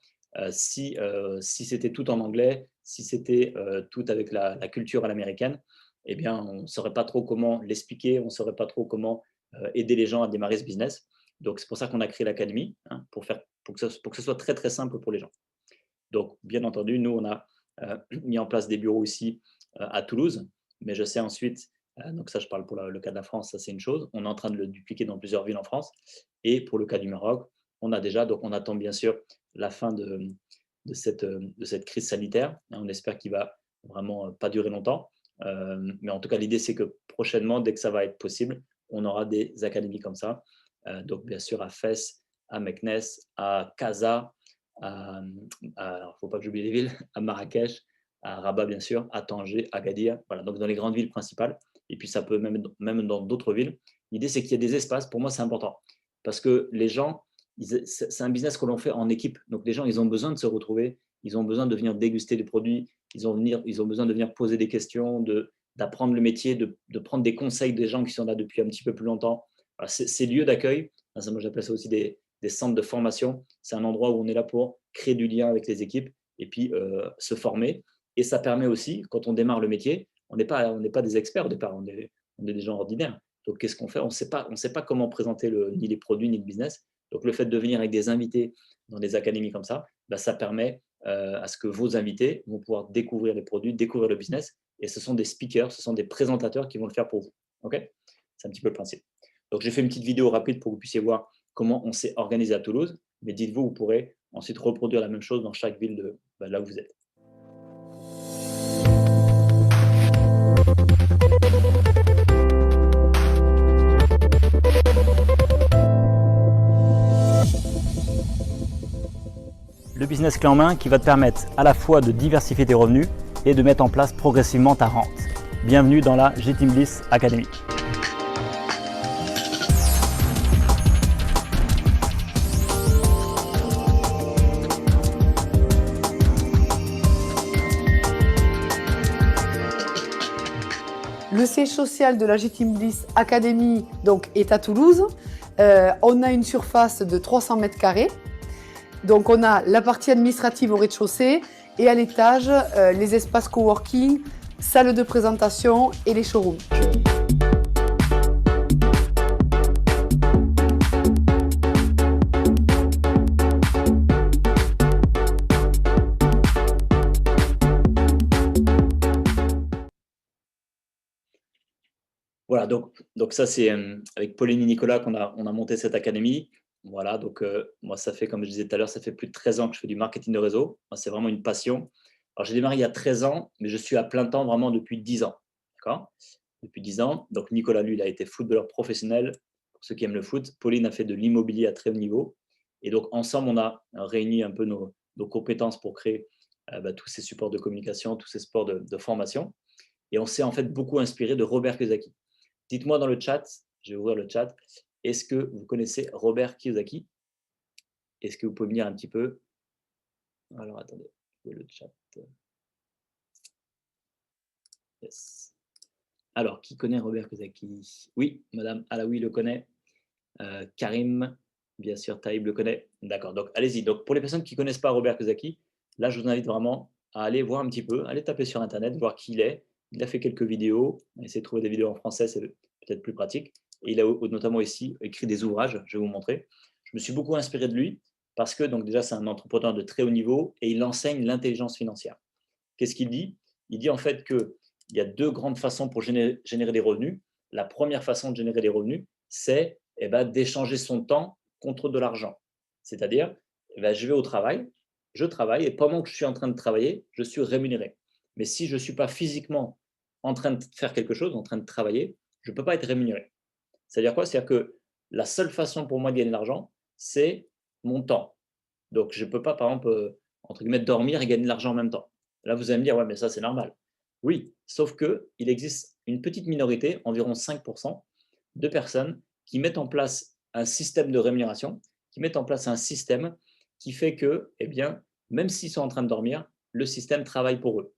si c'était tout en anglais, si c'était tout avec la culture à l'américaine, eh bien, on ne saurait pas trop comment l'expliquer, on ne saurait pas trop comment aider les gens à démarrer ce business. Donc, c'est pour ça qu'on a créé l'académie, hein, pour que ce soit très, très simple pour les gens. Donc, bien entendu, nous, on a mis en place des bureaux ici à Toulouse, mais je sais ensuite, donc ça, je parle pour le cas de la France, ça c'est une chose, on est en train de le dupliquer dans plusieurs villes en France. Et pour le cas du Maroc, on a déjà, donc on attend bien sûr la fin de cette crise sanitaire. On espère qu'il va vraiment pas durer longtemps. Mais en tout cas, l'idée, c'est que prochainement, dès que ça va être possible, on aura des académies comme ça. Donc, bien sûr, à Fès, à Meknès, à Casa, alors, faut pas que j'oublie les villes, à Marrakech, à Rabat, bien sûr, à Tanger, à Agadir. Voilà, donc dans les grandes villes principales. Et puis, ça peut même dans d'autres villes. L'idée, c'est qu'il y ait des espaces. Pour moi, c'est important. Parce que les gens, c'est un business que l'on fait en équipe. Donc, les gens, ils ont besoin de se retrouver. Ils ont besoin de venir déguster des produits. Ils ont besoin de venir poser des questions, d'apprendre le métier, de prendre des conseils des gens qui sont là depuis un petit peu plus longtemps. Voilà, ces lieux d'accueil, moi j'appelle ça aussi des centres de formation. C'est un endroit où on est là pour créer du lien avec les équipes et puis se former. Et ça permet aussi, quand on démarre le métier, on n'est pas des experts au départ, on est des gens ordinaires. Donc, qu'est-ce qu'on fait? On ne sait pas comment présenter ni les produits ni le business. Donc, le fait de venir avec des invités dans des académies comme ça, ça permet à ce que vos invités vont pouvoir découvrir les produits, découvrir le business. Et ce sont des speakers, ce sont des présentateurs qui vont le faire pour vous. Okay, c'est un petit peu le principe. Donc, j'ai fait une petite vidéo rapide pour que vous puissiez voir comment on s'est organisé à Toulouse. Mais dites-vous, vous pourrez ensuite reproduire la même chose dans chaque ville de là où vous êtes. Le business clé en main qui va te permettre à la fois de diversifier tes revenus et de mettre en place progressivement ta rente. Bienvenue dans la G-Team Bliss Academy. Le siège social de la G-Team Bliss Academy donc, est à Toulouse. On a une surface de 300 mètres carrés. Donc on a la partie administrative au rez-de-chaussée et à l'étage, les espaces coworking, salles de présentation et les showrooms. Voilà, donc ça, c'est avec Pauline et Nicolas qu'on a monté cette académie. Voilà, donc moi, ça fait, comme je disais tout à l'heure, ça fait plus de 13 ans que je fais du marketing de réseau. Moi, c'est vraiment une passion. Alors, j'ai démarré il y a 13 ans, mais je suis à plein temps vraiment depuis 10 ans. D'accord? Depuis 10 ans. Donc, Nicolas, lui, il a été footballeur professionnel, pour ceux qui aiment le foot. Pauline a fait de l'immobilier à très haut niveau. Et donc, ensemble, on a réuni un peu nos compétences pour créer tous ces supports de communication, tous ces sports de formation. Et on s'est en fait beaucoup inspiré de Robert Kiyosaki. Dites-moi dans le chat, je vais ouvrir le chat, est-ce que vous connaissez Robert Kiyosaki? Est-ce que vous pouvez me dire un petit peu? Alors attendez, le chat. Yes. Alors, qui connaît Robert Kiyosaki? Oui, Madame Alaoui le connaît. Karim, bien sûr, Taïb le connaît. D'accord, donc allez-y. Donc, pour les personnes qui ne connaissent pas Robert Kiyosaki, là, je vous invite vraiment à aller voir un petit peu, aller taper sur Internet, voir qui il est. Il a fait quelques vidéos. Essayez de trouver des vidéos en français, c'est peut-être plus pratique. Et il a notamment ici écrit des ouvrages, je vais vous montrer. Je me suis beaucoup inspiré de lui parce que, donc déjà, c'est un entrepreneur de très haut niveau et il enseigne l'intelligence financière. Qu'est-ce qu'il dit? Il dit en fait qu'il y a deux grandes façons pour générer des revenus. La première façon de générer des revenus, c'est d'échanger son temps contre de l'argent. C'est-à-dire, je vais au travail, je travaille et pendant que je suis en train de travailler, je suis rémunéré. Mais si je ne suis pas physiquement en train de faire quelque chose, en train de travailler, je ne peux pas être rémunéré. C'est-à-dire quoi? C'est-à-dire que la seule façon pour moi de gagner de l'argent, c'est mon temps. Donc, je ne peux pas, par exemple, entre guillemets, dormir et gagner de l'argent en même temps. Là, vous allez me dire, ouais, mais ça, c'est normal. Oui, sauf qu'il existe une petite minorité, environ 5%, de personnes qui mettent en place un système de rémunération, qui mettent en place un système qui fait que, eh bien, même s'ils sont en train de dormir, le système travaille pour eux.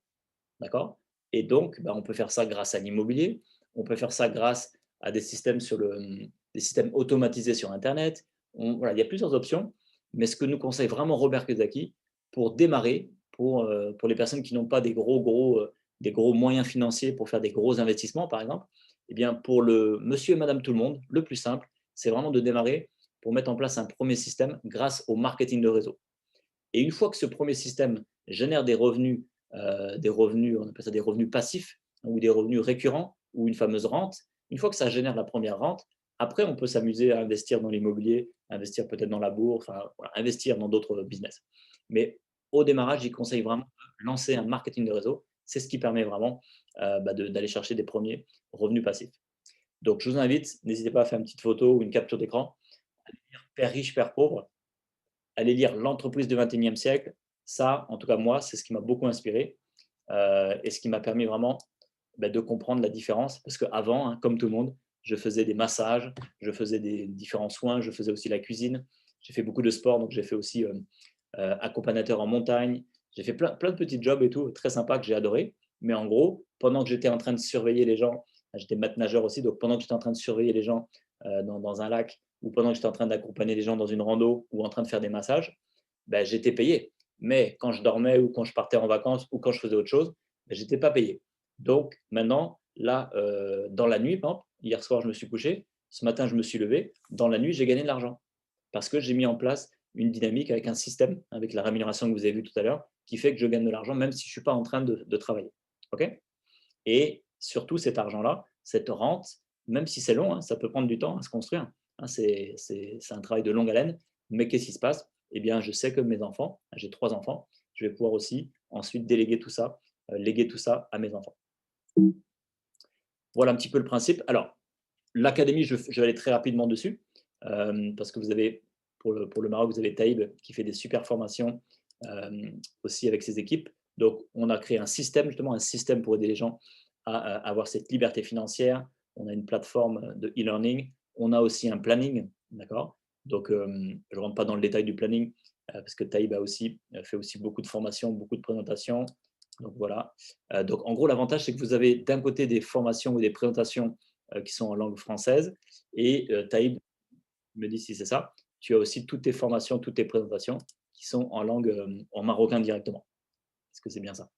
D'accord? Et donc, on peut faire ça grâce à l'immobilier, on peut faire ça grâce à des systèmes, des systèmes automatisés sur Internet. Voilà, il y a plusieurs options, mais ce que nous conseille vraiment Robert Kiyosaki pour démarrer, pour les personnes qui n'ont pas des gros moyens financiers pour faire des gros investissements, par exemple, eh bien, pour le monsieur et madame tout le monde, le plus simple, c'est vraiment de démarrer pour mettre en place un premier système grâce au marketing de réseau. Et une fois que ce premier système génère des revenus, on appelle ça des revenus passifs ou des revenus récurrents ou une fameuse rente, une fois que ça génère la première rente, après, on peut s'amuser à investir dans l'immobilier, investir peut-être dans la bourse, enfin, voilà, investir dans d'autres business. Mais au démarrage, il conseille vraiment de lancer un marketing de réseau. C'est ce qui permet vraiment d'aller chercher des premiers revenus passifs. Donc, je vous invite, n'hésitez pas à faire une petite photo ou une capture d'écran, à lire Père riche, Père pauvre. Allez lire L'entreprise du 21e siècle. Ça, en tout cas, moi, c'est ce qui m'a beaucoup inspiré et ce qui m'a permis vraiment de comprendre la différence. Parce qu'avant, comme tout le monde, je faisais des massages, je faisais des différents soins, je faisais aussi la cuisine. J'ai fait beaucoup de sport, donc j'ai fait aussi accompagnateur en montagne. J'ai fait plein de petits jobs et tout, très sympa que j'ai adoré. Mais en gros, pendant que j'étais en train de surveiller les gens, j'étais maître nageur aussi, donc pendant que j'étais en train de surveiller les gens dans un lac, ou pendant que j'étais en train d'accompagner les gens dans une rando ou en train de faire des massages, j'étais payé. Mais quand je dormais ou quand je partais en vacances ou quand je faisais autre chose, je n'étais pas payé. Donc maintenant, là, dans la nuit, par exemple, hier soir, je me suis couché, ce matin, je me suis levé, dans la nuit, j'ai gagné de l'argent parce que j'ai mis en place une dynamique avec un système, avec la rémunération que vous avez vue tout à l'heure, qui fait que je gagne de l'argent même si je ne suis pas en train de travailler. OK? Et surtout, cet argent-là, cette rente, même si c'est long, ça peut prendre du temps à se construire. C'est un travail de longue haleine. Mais qu'est-ce qui se passe? Eh bien, je sais que mes enfants, j'ai 3 enfants, je vais pouvoir aussi ensuite déléguer tout ça, léguer tout ça à mes enfants. Voilà un petit peu le principe. Alors, l'académie, je vais aller très rapidement dessus, parce que vous avez, pour le Maroc, vous avez Taïb qui fait des super formations aussi avec ses équipes. Donc, on a créé un système, justement, un système pour aider les gens à avoir cette liberté financière. On a une plateforme de e-learning. On a aussi un planning, d'accord? Donc, je ne rentre pas dans le détail du planning, parce que Taïb a aussi fait aussi beaucoup de formations, beaucoup de présentations. Donc, voilà. Donc, en gros, l'avantage, c'est que vous avez d'un côté des formations ou des présentations qui sont en langue française. Et Taïb me dit si c'est ça. Tu as aussi toutes tes formations, toutes tes présentations qui sont en langue en marocain directement. Est-ce que c'est bien ça?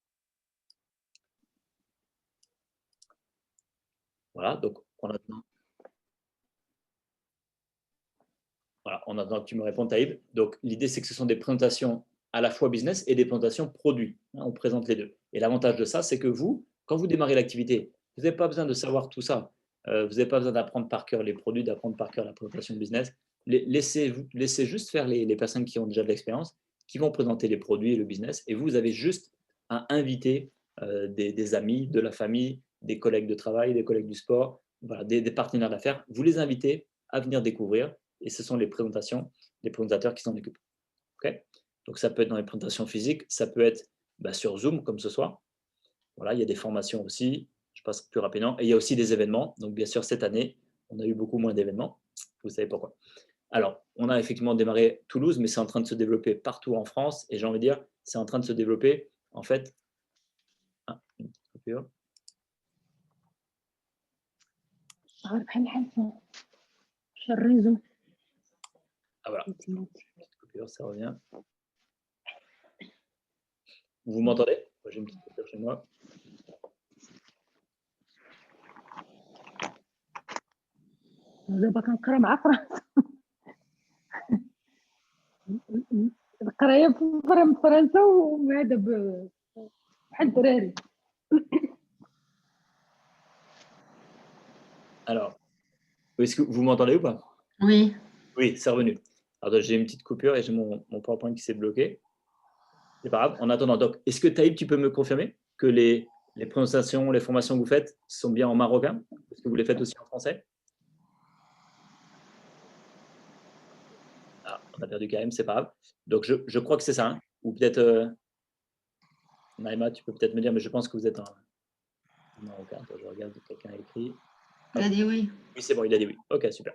Voilà, donc en attendant que tu me répondes, Taïb. Donc l'idée, c'est que ce sont des présentations à la fois business et des présentations produits. On présente les deux. Et l'avantage de ça, c'est que vous, quand vous démarrez l'activité, vous n'avez pas besoin de savoir tout ça. Vous n'avez pas besoin d'apprendre par cœur les produits, d'apprendre par cœur la présentation business. Laissez juste faire les personnes qui ont déjà de l'expérience, qui vont présenter les produits et le business. Et vous avez juste à inviter des amis, de la famille, des collègues de travail, des collègues du sport, voilà, des partenaires d'affaires. Vous les invitez à venir découvrir et ce sont les présentateurs qui s'en occupent. Okay, donc ça peut être dans les présentations physiques, ça peut être sur Zoom comme ce soir. Voilà, il y a des formations aussi. je passe plus rapidement. Et il y a aussi des événements. Donc, bien sûr, cette année, on a eu beaucoup moins d'événements. Vous savez pourquoi. Alors, on a effectivement démarré Toulouse, mais c'est en train de se développer partout en France. Et j'ai envie de dire, c'est en train de se développer, en fait. Ah, une petite coupure. Ah, voilà. Petite coupure, ça revient. Vous m'entendez? J'ai une petite coupure chez moi. القرايه في فرنسا وهذا بحال الدراري. Alors, est-ce que vous m'entendez ou pas? Oui. Oui, c'est revenu. Alors, j'ai une petite coupure et j'ai mon PowerPoint qui s'est bloqué. C'est pas grave. En attendant, donc, est-ce que Taïb, tu peux me confirmer que les prononciations, les formations que vous faites sont bien en marocain? Est-ce que vous les faites aussi en français? Ah, on a perdu Karim, c'est pas grave. Donc, je crois que c'est ça. Hein. Ou peut-être, Naïma, tu peux peut-être me dire, mais je pense que vous êtes en marocain. Attends, je regarde, quelqu'un a écrit. Il a dit oui. Oui, c'est bon, il a dit oui. Ok, super.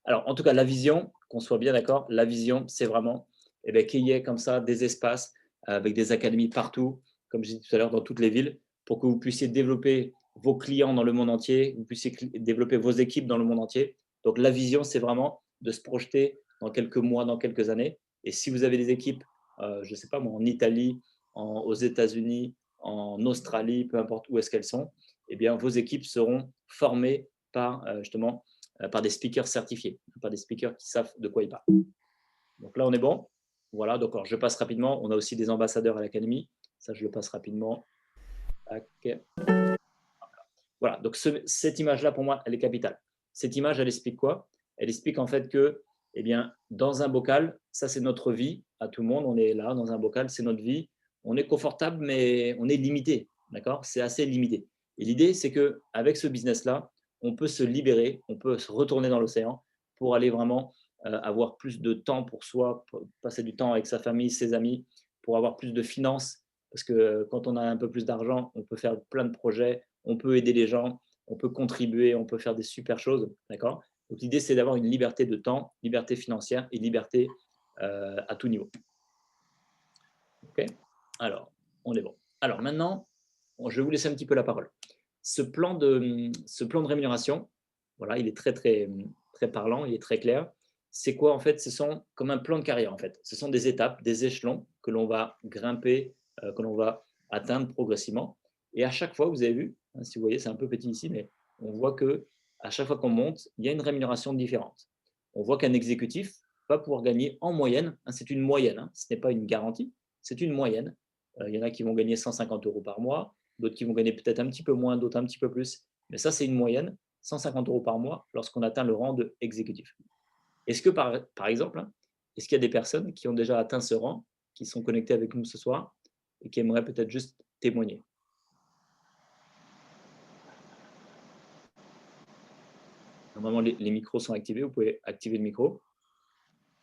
Alors, en tout cas, la vision, qu'on soit bien d'accord, la vision, c'est vraiment qu'il y ait comme ça des espaces avec des académies partout, comme je disais tout à l'heure, dans toutes les villes, pour que vous puissiez développer vos clients dans le monde entier, vous puissiez développer vos équipes dans le monde entier. Donc, la vision, c'est vraiment de se projeter dans quelques mois, dans quelques années. Et si vous avez des équipes, je ne sais pas moi, en Italie, aux États-Unis, en Australie, peu importe où est-ce qu'elles sont, eh bien, vos équipes seront formées par justement par des speakers certifiés, par des speakers qui savent de quoi ils parlent. Donc là, on est bon. Voilà, donc alors, je passe rapidement. On a aussi des ambassadeurs à l'académie. Ça, je le passe rapidement. Voilà, donc cette image-là, pour moi, elle est capitale. Cette image, elle explique quoi? Elle explique en fait que, eh bien, dans un bocal, ça, c'est notre vie à tout le monde. On est là, dans un bocal, c'est notre vie. On est confortable, mais on est limité. D'accord? C'est assez limité. Et l'idée, c'est qu'avec ce business-là, on peut se libérer, on peut se retourner dans l'océan pour aller vraiment avoir plus de temps pour soi, pour passer du temps avec sa famille, ses amis, pour avoir plus de finances. Parce que quand on a un peu plus d'argent, on peut faire plein de projets, on peut aider les gens, on peut contribuer, on peut faire des super choses. D'accord? Donc l'idée, c'est d'avoir une liberté de temps, liberté financière et liberté à tout niveau. Ok? Alors, on est bon. Alors maintenant, je vais vous laisser un petit peu la parole. Ce plan de rémunération, voilà, il est très, très, très parlant, il est très clair. C'est quoi en fait? Ce sont comme un plan de carrière en fait. Ce sont des étapes, des échelons que l'on va grimper, que l'on va atteindre progressivement. Et à chaque fois, vous avez vu, hein, si vous voyez, c'est un peu petit ici, mais on voit que à chaque fois qu'on monte, il y a une rémunération différente. On voit qu'un exécutif va pouvoir gagner en moyenne, hein, c'est une moyenne, hein, ce n'est pas une garantie, c'est une moyenne. Il y en a qui vont gagner 150 € par mois, d'autres qui vont gagner peut-être un petit peu moins, d'autres un petit peu plus. Mais ça, c'est une moyenne, 150 € par mois lorsqu'on atteint le rang d'exécutif. Est-ce que, par exemple, hein, est-ce qu'il y a des personnes qui ont déjà atteint ce rang, qui sont connectées avec nous ce soir et qui aimeraient peut-être juste témoigner? Normalement, les micros sont activés. Vous pouvez activer le micro.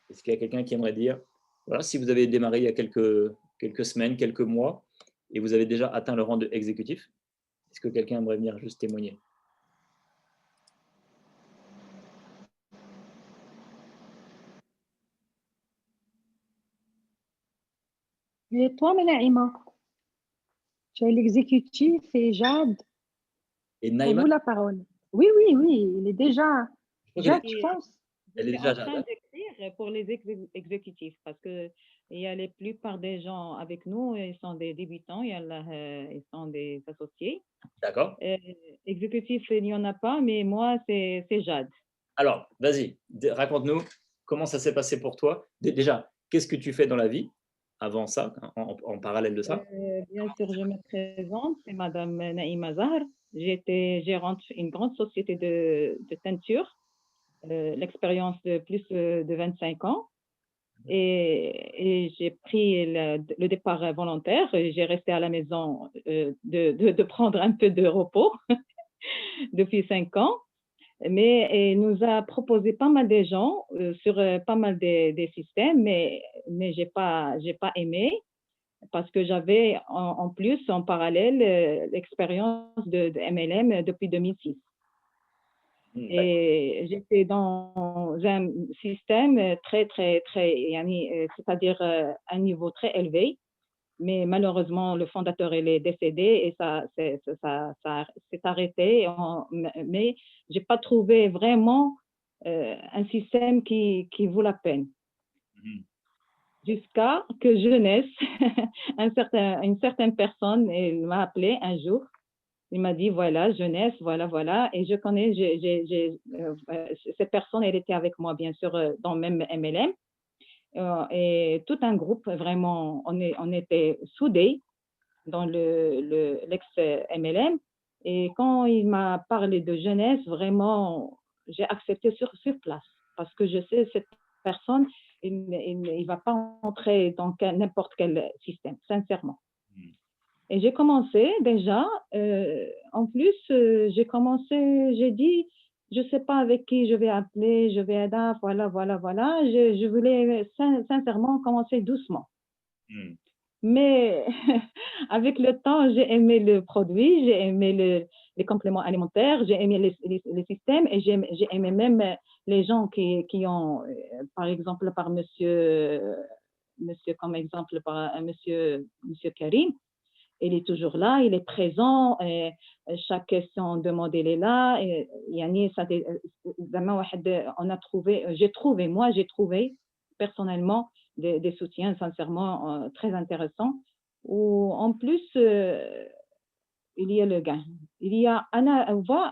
Est-ce qu'il y a quelqu'un qui aimerait dire, voilà, si vous avez démarré il y a quelques semaines, quelques mois, et vous avez déjà atteint le rang d'exécutif, est-ce que quelqu'un aimerait venir juste témoigner? Et toi, Naïma, tu es l'exécutif et Jade, Et pour Naïma, vous la parole. Oui, oui, oui, il est déjà. Jade, je pense. elle est Je suis déjà en train Jade. d'écrire pour les exécutifs parce que il y a la plupart des gens avec nous, ils sont des débutants, ils sont des associés. D'accord. Exécutif, il n'y en a pas, mais moi, c'est Jade. Alors, vas-y, raconte-nous comment ça s'est passé pour toi. Déjà, qu'est-ce que tu fais dans la vie avant ça, en parallèle de ça? Bien sûr, je me présente, c'est Madame Naïma Zahar. J'étais gérante d'une grande société de teinture, l'expérience de plus de 25 ans. Et j'ai pris le départ volontaire. J'ai resté à la maison de prendre un peu de repos depuis 5 ans. Mais il nous a proposé pas mal de gens sur pas mal des systèmes, mais je n'ai pas aimé. parce que j'avais en plus, en parallèle, l'expérience de MLM depuis 2006. Et j'étais dans un système très, très, très, c'est-à-dire un niveau très élevé. Mais malheureusement, le fondateur il est décédé et ça s'est arrêté. Mais je n'ai pas trouvé vraiment un système qui vaut la peine. Jusqu'à que jeunesse, une certaine personne elle m'a appelé un jour. Il m'a dit, voilà, jeunesse, voilà. Et je connais, cette personne, elle était avec moi, bien sûr, dans le même MLM. Et tout un groupe, vraiment, on était soudés dans l'ex-MLM. Et quand il m'a parlé de jeunesse, vraiment, j'ai accepté sur place. Parce que je sais, cette personne, il ne va pas entrer dans n'importe quel système, sincèrement. Et j'ai commencé déjà, en plus, j'ai dit, je ne sais pas avec qui je vais appeler, je vais aider, voilà. Je voulais sincèrement commencer doucement. Mais avec le temps, j'ai aimé le produit, j'ai aimé les compléments alimentaires, j'ai aimé les systèmes et j'ai aimé même les gens qui ont, par exemple, par monsieur comme exemple, par monsieur Karim. Il est toujours là, il est présent, et chaque question demandée, il est là. Et, j'ai trouvé personnellement des soutiens sincèrement très intéressants. Où, en plus, il y a le gain. Il y a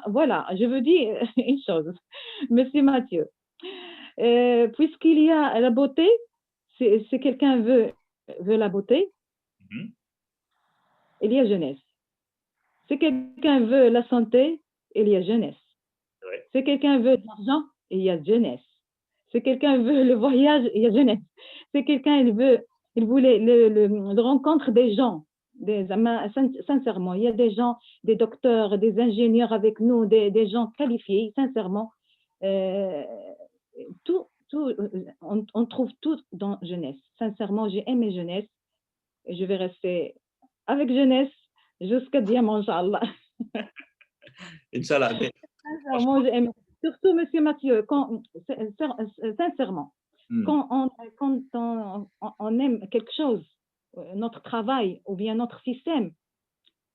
voilà, je veux dire une chose, Monsieur Mathieu. Puisqu'il y a la beauté, si quelqu'un veut la beauté, il y a jeunesse. Si quelqu'un veut la santé, il y a jeunesse. Ouais. Si quelqu'un veut de l'argent, il y a jeunesse. Si quelqu'un veut le voyage, il y a jeunesse. Si quelqu'un il voulait le rencontre des gens, sincèrement, il y a des gens, des docteurs, des ingénieurs avec nous, des gens qualifiés, sincèrement. On trouve tout dans jeunesse. Sincèrement, j'ai aimé jeunesse et je vais rester avec jeunesse jusqu'à diamant, Inch'Allah. Inch'Allah. Sincèrement, j'ai aimé. Surtout, Monsieur Mathieu, sincèrement, quand on aime quelque chose, notre travail ou bien notre système,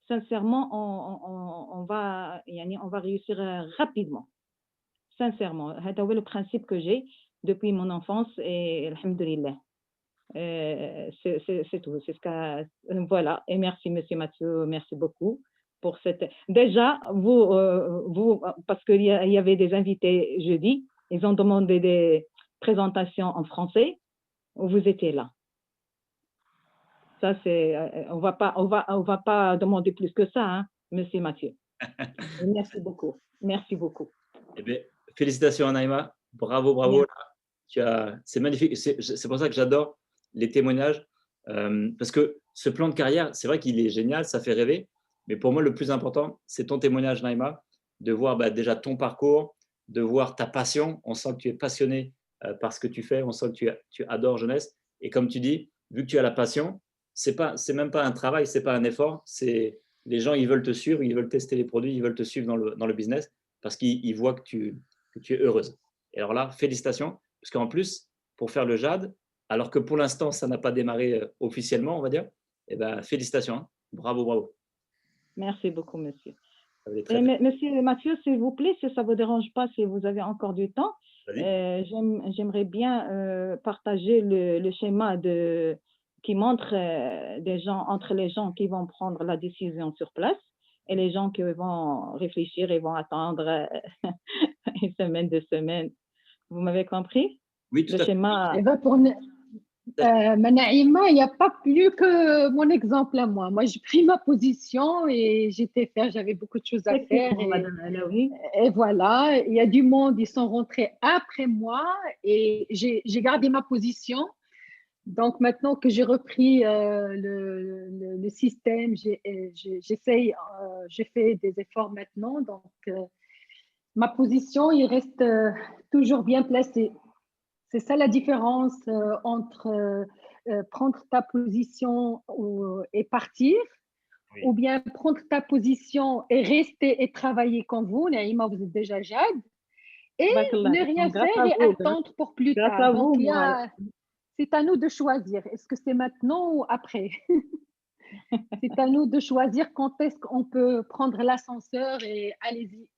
sincèrement, on va réussir rapidement. Sincèrement, c'est le principe que j'ai depuis mon enfance et alhamdoulilah. C'est tout. Voilà. Et merci, Monsieur Mathieu, merci beaucoup pour cette. Déjà, vous parce qu'il y avait des invités jeudi, ils ont demandé des présentations en français. Vous étiez là. Ça, c'est. On va pas demander plus que ça, hein, Monsieur Mathieu. Merci beaucoup. Merci beaucoup. Eh bien, félicitations, Naïma. Bravo. C'est magnifique. C'est pour ça que j'adore les témoignages, parce que ce plan de carrière, c'est vrai qu'il est génial, ça fait rêver, mais pour moi, le plus important, c'est ton témoignage, Naïma, de voir déjà ton parcours, de voir ta passion. On sent que tu es passionné par ce que tu fais, on sent que tu adores jeunesse, et comme tu dis, vu que tu as la passion, c'est même pas un travail, c'est pas un effort, c'est les gens, ils veulent te suivre, ils veulent tester les produits, ils veulent te suivre dans le business, parce qu'ils voient que tu es heureuse. Et alors là, félicitations, parce qu'en plus, pour faire le JAD, alors que pour l'instant, ça n'a pas démarré officiellement, on va dire, eh ben, félicitations. Hein. Bravo. Merci beaucoup, monsieur. Très Monsieur Mathieu, s'il vous plaît, si ça ne vous dérange pas, si vous avez encore du temps, j'aimerais bien partager le schéma qui montre entre les gens qui vont prendre la décision sur place et les gens qui vont réfléchir et vont attendre une semaine, 2 semaines. Vous m'avez compris? Oui, tout à fait. Schéma. Naïma, il n'y a pas plus que mon exemple à moi. Moi, j'ai pris ma position et j'avais beaucoup de choses à faire. Et voilà, il y a du monde, ils sont rentrés après moi et j'ai gardé ma position. Donc, maintenant que j'ai repris le système, j'essaye, j'ai fait des efforts maintenant. Donc, ma position, il reste toujours bien placée. C'est ça la différence entre prendre ta position et partir, ou bien prendre ta position et rester et travailler comme vous, Naïma, vous êtes déjà Jade, et ne rien faire et attendre pour plus tard. Donc, c'est à nous de choisir. Est-ce que c'est maintenant ou après? C'est à nous de choisir quand est-ce qu'on peut prendre l'ascenseur et allez-y.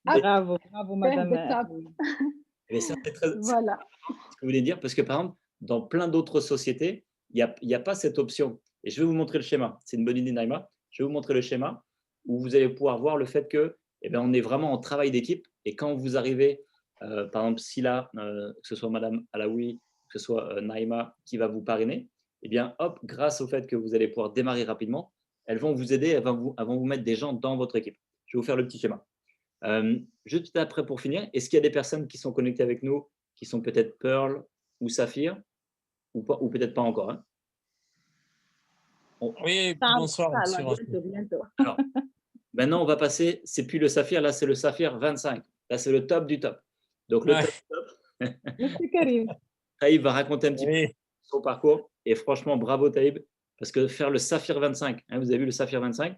Bravo, bravo, madame. Mais ça, c'est très, Voilà. ce que vous voulez dire, parce que par exemple, dans plein d'autres sociétés, il n'y a pas cette option. Et je vais vous montrer le schéma. C'est une bonne idée, Naïma. Je vais vous montrer le schéma où vous allez pouvoir voir le fait que, eh bien, on est vraiment en travail d'équipe. Et quand vous arrivez, par exemple, si là, que ce soit Madame Alaoui, que ce soit Naïma qui va vous parrainer, eh bien, hop, grâce au fait que vous allez pouvoir démarrer rapidement, elles vont vous aider, elles vont vous mettre des gens dans votre équipe. Je vais vous faire le petit schéma. Juste après, pour finir, est-ce qu'il y a des personnes qui sont connectées avec nous, qui sont peut-être Pearl ou Saphir, ou peut-être pas encore, hein? Oui, bonsoir, monsieur. Bientôt. Alors, maintenant, on va passer, c'est plus le Saphir, là, c'est le Saphir 25. Là, c'est le top du top. Donc, le top du top. Monsieur Karim. Taïb va raconter un petit Oui. peu son parcours. Et franchement, bravo Taïb, parce que faire le Saphir 25, hein, vous avez vu le Saphir 25,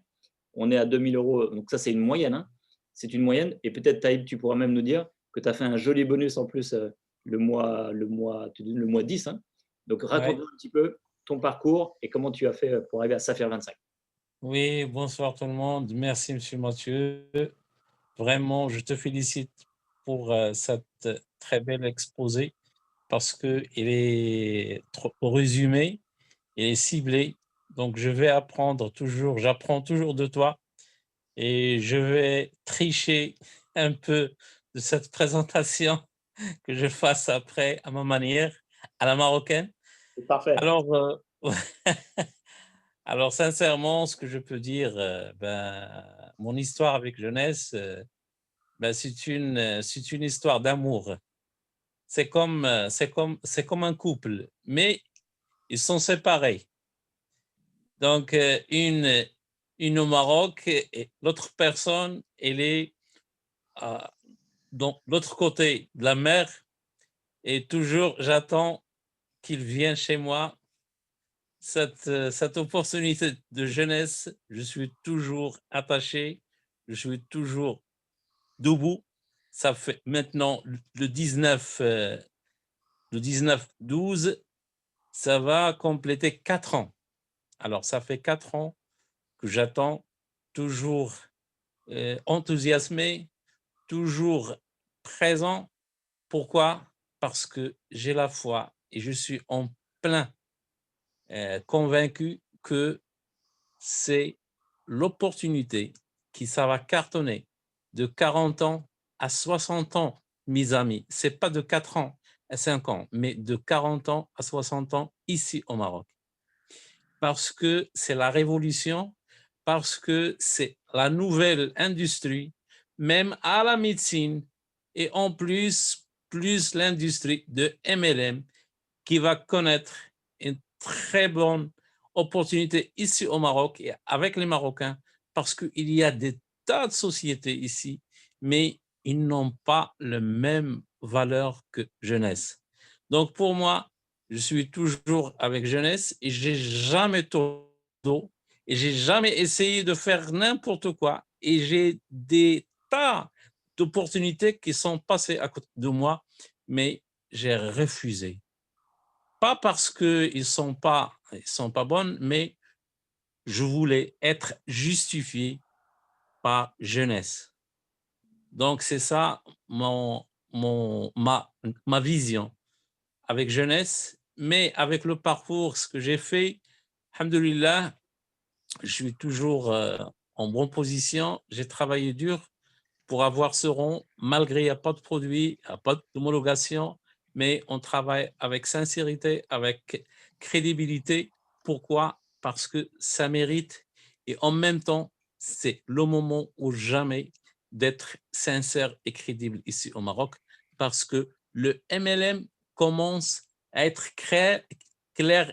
on est à 2000 €. Donc, ça, c'est une moyenne. Hein. C'est une moyenne. Et peut-être, Taïb, tu pourras même nous dire que tu as fait un joli bonus en plus le mois 10. Hein. Donc, raconte-nous un petit peu ton parcours et comment tu as fait pour arriver à Saphir 25. Oui, bonsoir tout le monde. Merci, monsieur Mathieu. Vraiment, je te félicite pour cette très belle exposé parce qu'il est trop résumé, il est ciblé. Donc, je vais apprendre toujours, j'apprends toujours de toi et je vais tricher un peu de cette présentation que je fasse après à ma manière, à la marocaine. C'est parfait. Alors, sincèrement, ce que je peux dire, mon histoire avec Jeunesse, c'est une histoire d'amour. C'est comme un couple, mais ils sont séparés. Donc, une au Maroc et l'autre personne, elle est de l'autre côté de la mer. Et toujours, j'attends qu'il vienne chez moi. Cette opportunité de jeunesse, je suis toujours attaché, je suis toujours debout. Ça fait maintenant le 19-12, ça va compléter 4 ans. Alors, ça fait 4 ans que j'attends, toujours enthousiasmé, toujours présent. Pourquoi? Parce que j'ai la foi et je suis en plein convaincu que c'est l'opportunité qui ça va cartonner de 40 ans à 60 ans, mes amis. Ce n'est pas de 4 ans à 5 ans, mais de 40 ans à 60 ans ici au Maroc. Parce que c'est la révolution, parce que c'est la nouvelle industrie, même à la médecine, et en plus l'industrie de MLM qui va connaître une très bonne opportunité ici au Maroc et avec les Marocains, parce qu'il y a des tas de sociétés ici, mais ils n'ont pas la même valeur que Jeunesse. Donc pour moi, je suis toujours avec Jeunesse et j'ai jamais tourné dos et j'ai jamais essayé de faire n'importe quoi et j'ai des tas d'opportunités qui sont passées à côté de moi, mais j'ai refusé. Pas parce qu'ils ne sont pas bonnes, mais je voulais être justifié par Jeunesse. Donc, c'est ça ma vision avec Jeunesse, mais avec le parcours, ce que j'ai fait, alhamdoulilah, je suis toujours en bonne position. J'ai travaillé dur pour avoir ce rond, malgré il n'y a pas de produit, il n'y a pas d'homologation, mais on travaille avec sincérité, avec crédibilité. Pourquoi? Parce que ça mérite et en même temps, c'est le moment ou jamais d'être sincère et crédible ici au Maroc parce que le MLM commence à être clair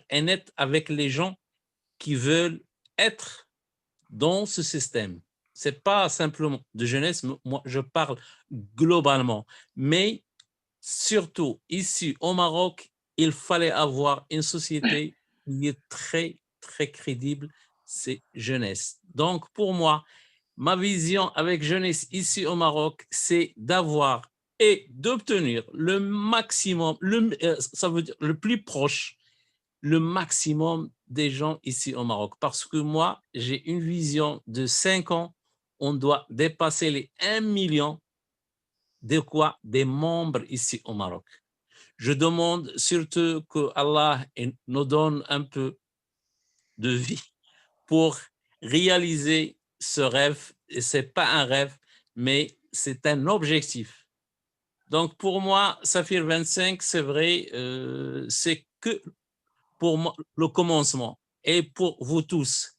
et net avec les gens qui veulent être dans ce système. Ce n'est pas simplement de Jeunesse, moi je parle globalement, mais surtout ici au Maroc, il fallait avoir une société qui est très, très crédible, c'est jeunesse. Donc, pour moi, ma vision avec jeunesse ici au Maroc, c'est d'avoir et d'obtenir le maximum, ça veut dire le plus proche, le maximum des gens ici au Maroc. Parce que moi, j'ai une vision de 5 ans, on doit dépasser les 1 million de quoi des membres ici au Maroc. Je demande surtout que Allah nous donne un peu de vie pour réaliser ce rêve. Et ce n'est pas un rêve, mais c'est un objectif. Donc, pour moi, Saphir 25, c'est vrai, c'est que pour moi le commencement. Et pour vous tous,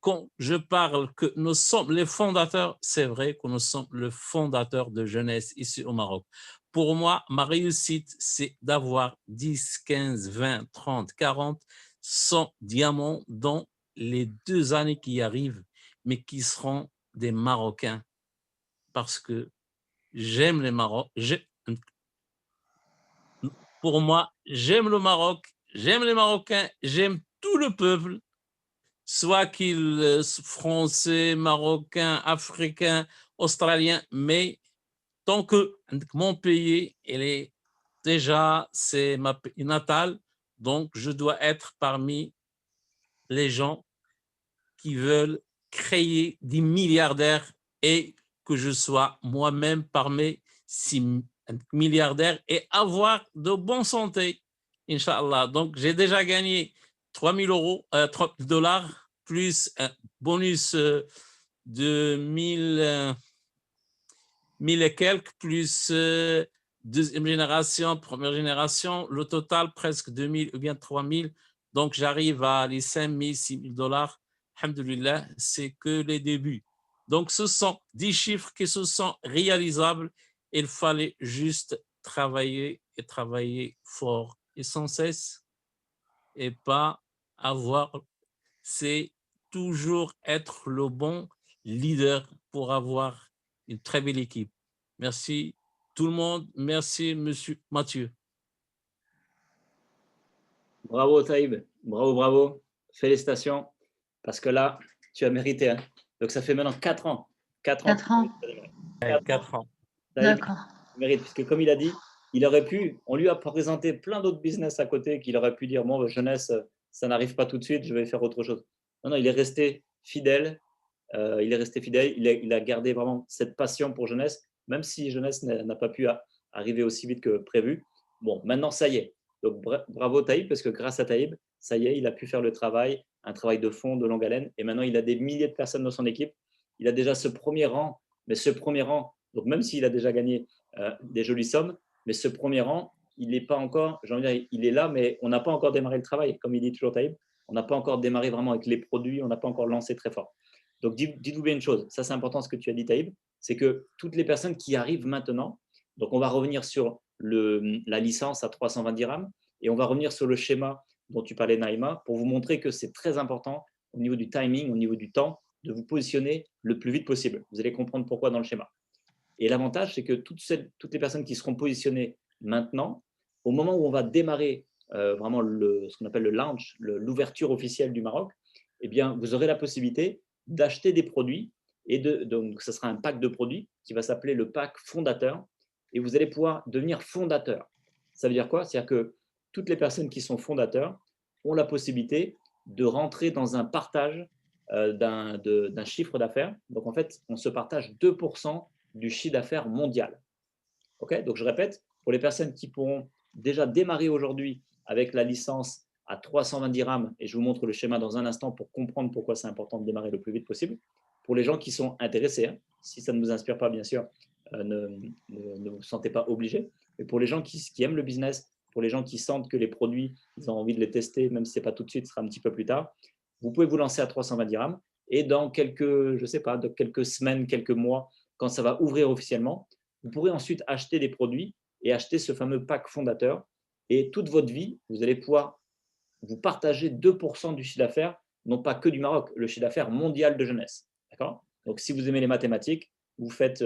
quand je parle que nous sommes les fondateurs, c'est vrai que nous sommes le fondateur de jeunesse ici au Maroc. Pour moi, ma réussite, c'est d'avoir 10, 15, 20, 30, 40, 100 diamants dans les 2 années qui arrivent, mais qui seront des Marocains parce que j'aime les Maroc. Pour moi, j'aime le Maroc, j'aime les Marocains, j'aime tout le peuple, soit qu'ils français, marocains, africains, australiens, mais tant que mon pays, c'est ma pays natal, donc je dois être parmi les gens qui veulent créer des milliardaires et que je sois moi-même parmi ces milliardaires et avoir de bonne santé, Inch'Allah. Donc, j'ai déjà gagné 3 000 euros, 30 dollars, plus un bonus de 1000 et quelques, plus deuxième génération, première génération, le total presque 2000 ou bien 3000. Donc, j'arrive à les 5 000, 6 000 dollars. Alhamdulillah, c'est que les débuts. Donc, ce sont des chiffres qui se sont réalisables. Il fallait juste travailler et travailler fort et sans cesse et pas avoir, c'est toujours être le bon leader pour avoir une très belle équipe. Merci tout le monde. Merci, Monsieur Mathieu. Bravo Taïb, bravo, bravo. Félicitations, parce que là, tu as mérité. Hein. Donc ça fait maintenant 4 ans. 4 ans. 4 ans. 4 ans. Taïb D'accord. mérite, puisque comme il a dit, il aurait pu, on lui a présenté plein d'autres business à côté qu'il aurait pu dire, bon, jeunesse, ça n'arrive pas tout de suite, je vais faire autre chose. Non, non, il est resté fidèle. Il a gardé vraiment cette passion pour jeunesse, même si jeunesse n'a pas pu arriver aussi vite que prévu. Bon, maintenant, ça y est. Donc, bravo Taïb, parce que grâce à Taïb, ça y est, il a pu faire le travail, un travail de fond, de longue haleine. Et maintenant, il a des milliers de personnes dans son équipe. Il a déjà ce premier rang, mais ce premier rang, donc même s'il a déjà gagné des jolies sommes, mais ce premier rang, il n'est pas encore, j'ai envie de dire, il est là, mais on n'a pas encore démarré le travail. Comme il dit toujours Taïb, on n'a pas encore démarré vraiment avec les produits, on n'a pas encore lancé très fort. Donc, dites-vous bien une chose, ça c'est important ce que tu as dit Taïb, c'est que toutes les personnes qui arrivent maintenant, donc on va revenir sur la licence à 320 dirhams et on va revenir sur le schéma dont tu parlais Naïma pour vous montrer que c'est très important au niveau du timing, au niveau du temps, de vous positionner le plus vite possible. Vous allez comprendre pourquoi dans le schéma. Et l'avantage, c'est que toutes les personnes qui seront positionnées maintenant, au moment où on va démarrer vraiment ce qu'on appelle le launch, l'ouverture officielle du Maroc, eh bien, vous aurez la possibilité d'acheter des produits et donc ce sera un pack de produits qui va s'appeler le pack fondateur et vous allez pouvoir devenir fondateur. Ça veut dire quoi? C'est-à-dire que toutes les personnes qui sont fondateurs ont la possibilité de rentrer dans un partage d'un chiffre d'affaires. Donc en fait, on se partage 2% du chiffre d'affaires mondial. Okay, donc je répète, pour les personnes qui pourront déjà démarrer aujourd'hui avec la licence à 320 dirhams, et je vous montre le schéma dans un instant pour comprendre pourquoi c'est important de démarrer le plus vite possible. Pour les gens qui sont intéressés, hein, si ça ne vous inspire pas, bien sûr, ne vous sentez pas obligé. Mais pour les gens qui aiment le business, pour les gens qui sentent que les produits, ils ont envie de les tester, même si ce n'est pas tout de suite, ce sera un petit peu plus tard, vous pouvez vous lancer à 320 dirhams et dans quelques, je sais pas, dans quelques semaines, quelques mois, quand ça va ouvrir officiellement, vous pourrez ensuite acheter des produits et acheter ce fameux pack fondateur. Et toute votre vie, vous allez pouvoir vous partager 2% du chiffre d'affaires, non pas que du Maroc, le chiffre d'affaires mondial de jeunesse. D'accord? Donc, si vous aimez les mathématiques, vous faites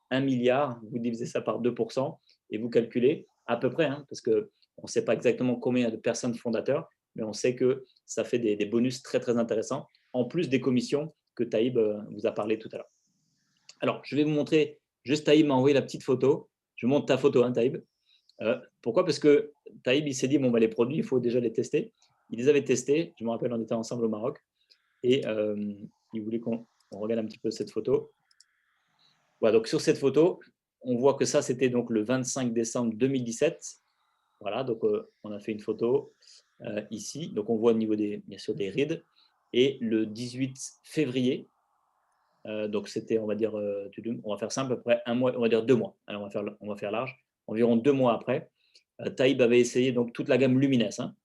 1 milliard, vous divisez ça par 2% et vous calculez à peu près, hein, parce que On ne sait pas exactement combien de personnes fondateurs, mais on sait que ça fait des bonus très, très intéressants, en plus des commissions que Taïb vous a parlé tout à l'heure. Alors, je vais vous montrer, juste Taïb m'a envoyé la petite photo. Je montre ta photo, hein, Taïb. Pourquoi? Parce que Taïb, il s'est dit, bon, bah, les produits, il faut déjà les tester. Il les avait testés, je me rappelle, on était ensemble au Maroc, et il voulait qu'on regarde un petit peu cette photo. Voilà, donc sur cette photo, on voit que ça, c'était donc le 25 décembre 2017. Voilà, donc on a fait une photo ici. Donc on voit au niveau bien sûr des rides. Et le 18 février, donc c'était, on va dire, on va faire simple, à peu près un mois, on va dire 2 mois. Alors on va faire large. Environ 2 mois après, Taïb avait essayé donc toute la gamme Lumines, hein,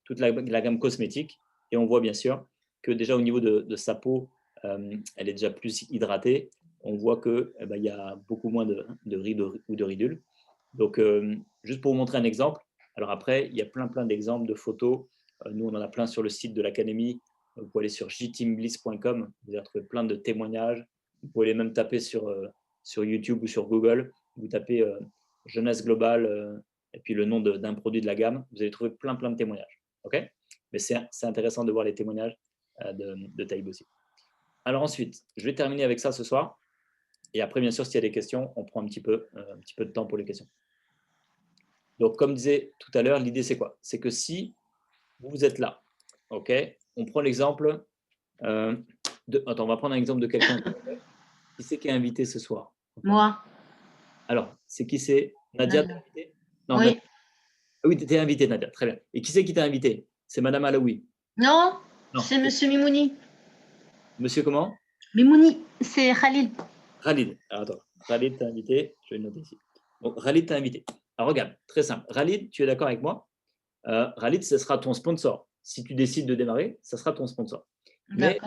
toute la gamme cosmétique. Et on voit bien sûr que déjà au niveau de sa peau, elle est déjà plus hydratée. On voit qu'il y a beaucoup moins de rides ou de ridules. Donc, juste pour vous montrer un exemple, alors après, il y a plein d'exemples de photos. Nous, on en a plein sur le site de l'Académie. Vous pouvez aller sur jteambliss.com, vous allez retrouver plein de témoignages. Vous pouvez les même taper sur YouTube ou sur Google. Vous tapez jeunesse globale et puis le nom d'un produit de la gamme. Vous allez trouver plein de témoignages. Okay, mais c'est intéressant de voir les témoignages de Taïb aussi. Alors ensuite, je vais terminer avec ça ce soir. Et après, bien sûr, s'il y a des questions, on prend un petit peu de temps pour les questions. Donc, comme disait tout à l'heure, l'idée, c'est quoi? C'est que si vous êtes là, ok, on prend l'exemple Attends, on va prendre un exemple de quelqu'un. Qui c'est qui est invité ce soir? Moi. Alors, c'est qui c'est? Nadia, t'es invitée? Non, Oui. Nadia. Ah oui, tu es invitée, Nadia. Très bien. Et qui c'est qui t'a invité? C'est Madame Alaoui? Non, Non. c'est Monsieur Mimouni. Monsieur comment? Mimouni, c'est Khalil. Khalid. Alors, attends. Khalid t'a invité. Je vais le noter ici. Donc, Khalid t'a invité. Alors, regarde, très simple. Khalid, tu es d'accord avec moi? Khalid, ce sera ton sponsor. Si tu décides de démarrer, ça sera ton sponsor. Mais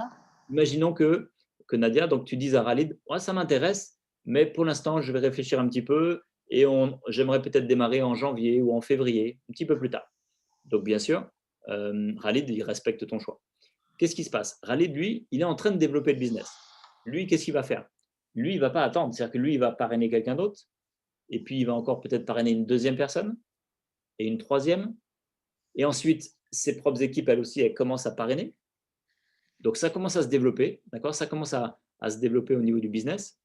imaginons que Nadia, donc tu dises à Khalid, ouais, ça m'intéresse, mais pour l'instant, je vais réfléchir un petit peu et j'aimerais peut-être démarrer en janvier ou en février, un petit peu plus tard. Donc, bien sûr, Khalid, il respecte ton choix. Qu'est-ce qui se passe? Khalid, lui, il est en train de développer le business. Lui, qu'est-ce qu'il va faire? Lui, il ne va pas attendre. C'est-à-dire que lui, il va parrainer quelqu'un d'autre et puis il va encore peut-être parrainer une deuxième personne et une troisième. Et ensuite, ses propres équipes, elles aussi, elles commencent à parrainer. Donc, ça commence à se développer, d'accord? Ça commence à se développer au niveau du business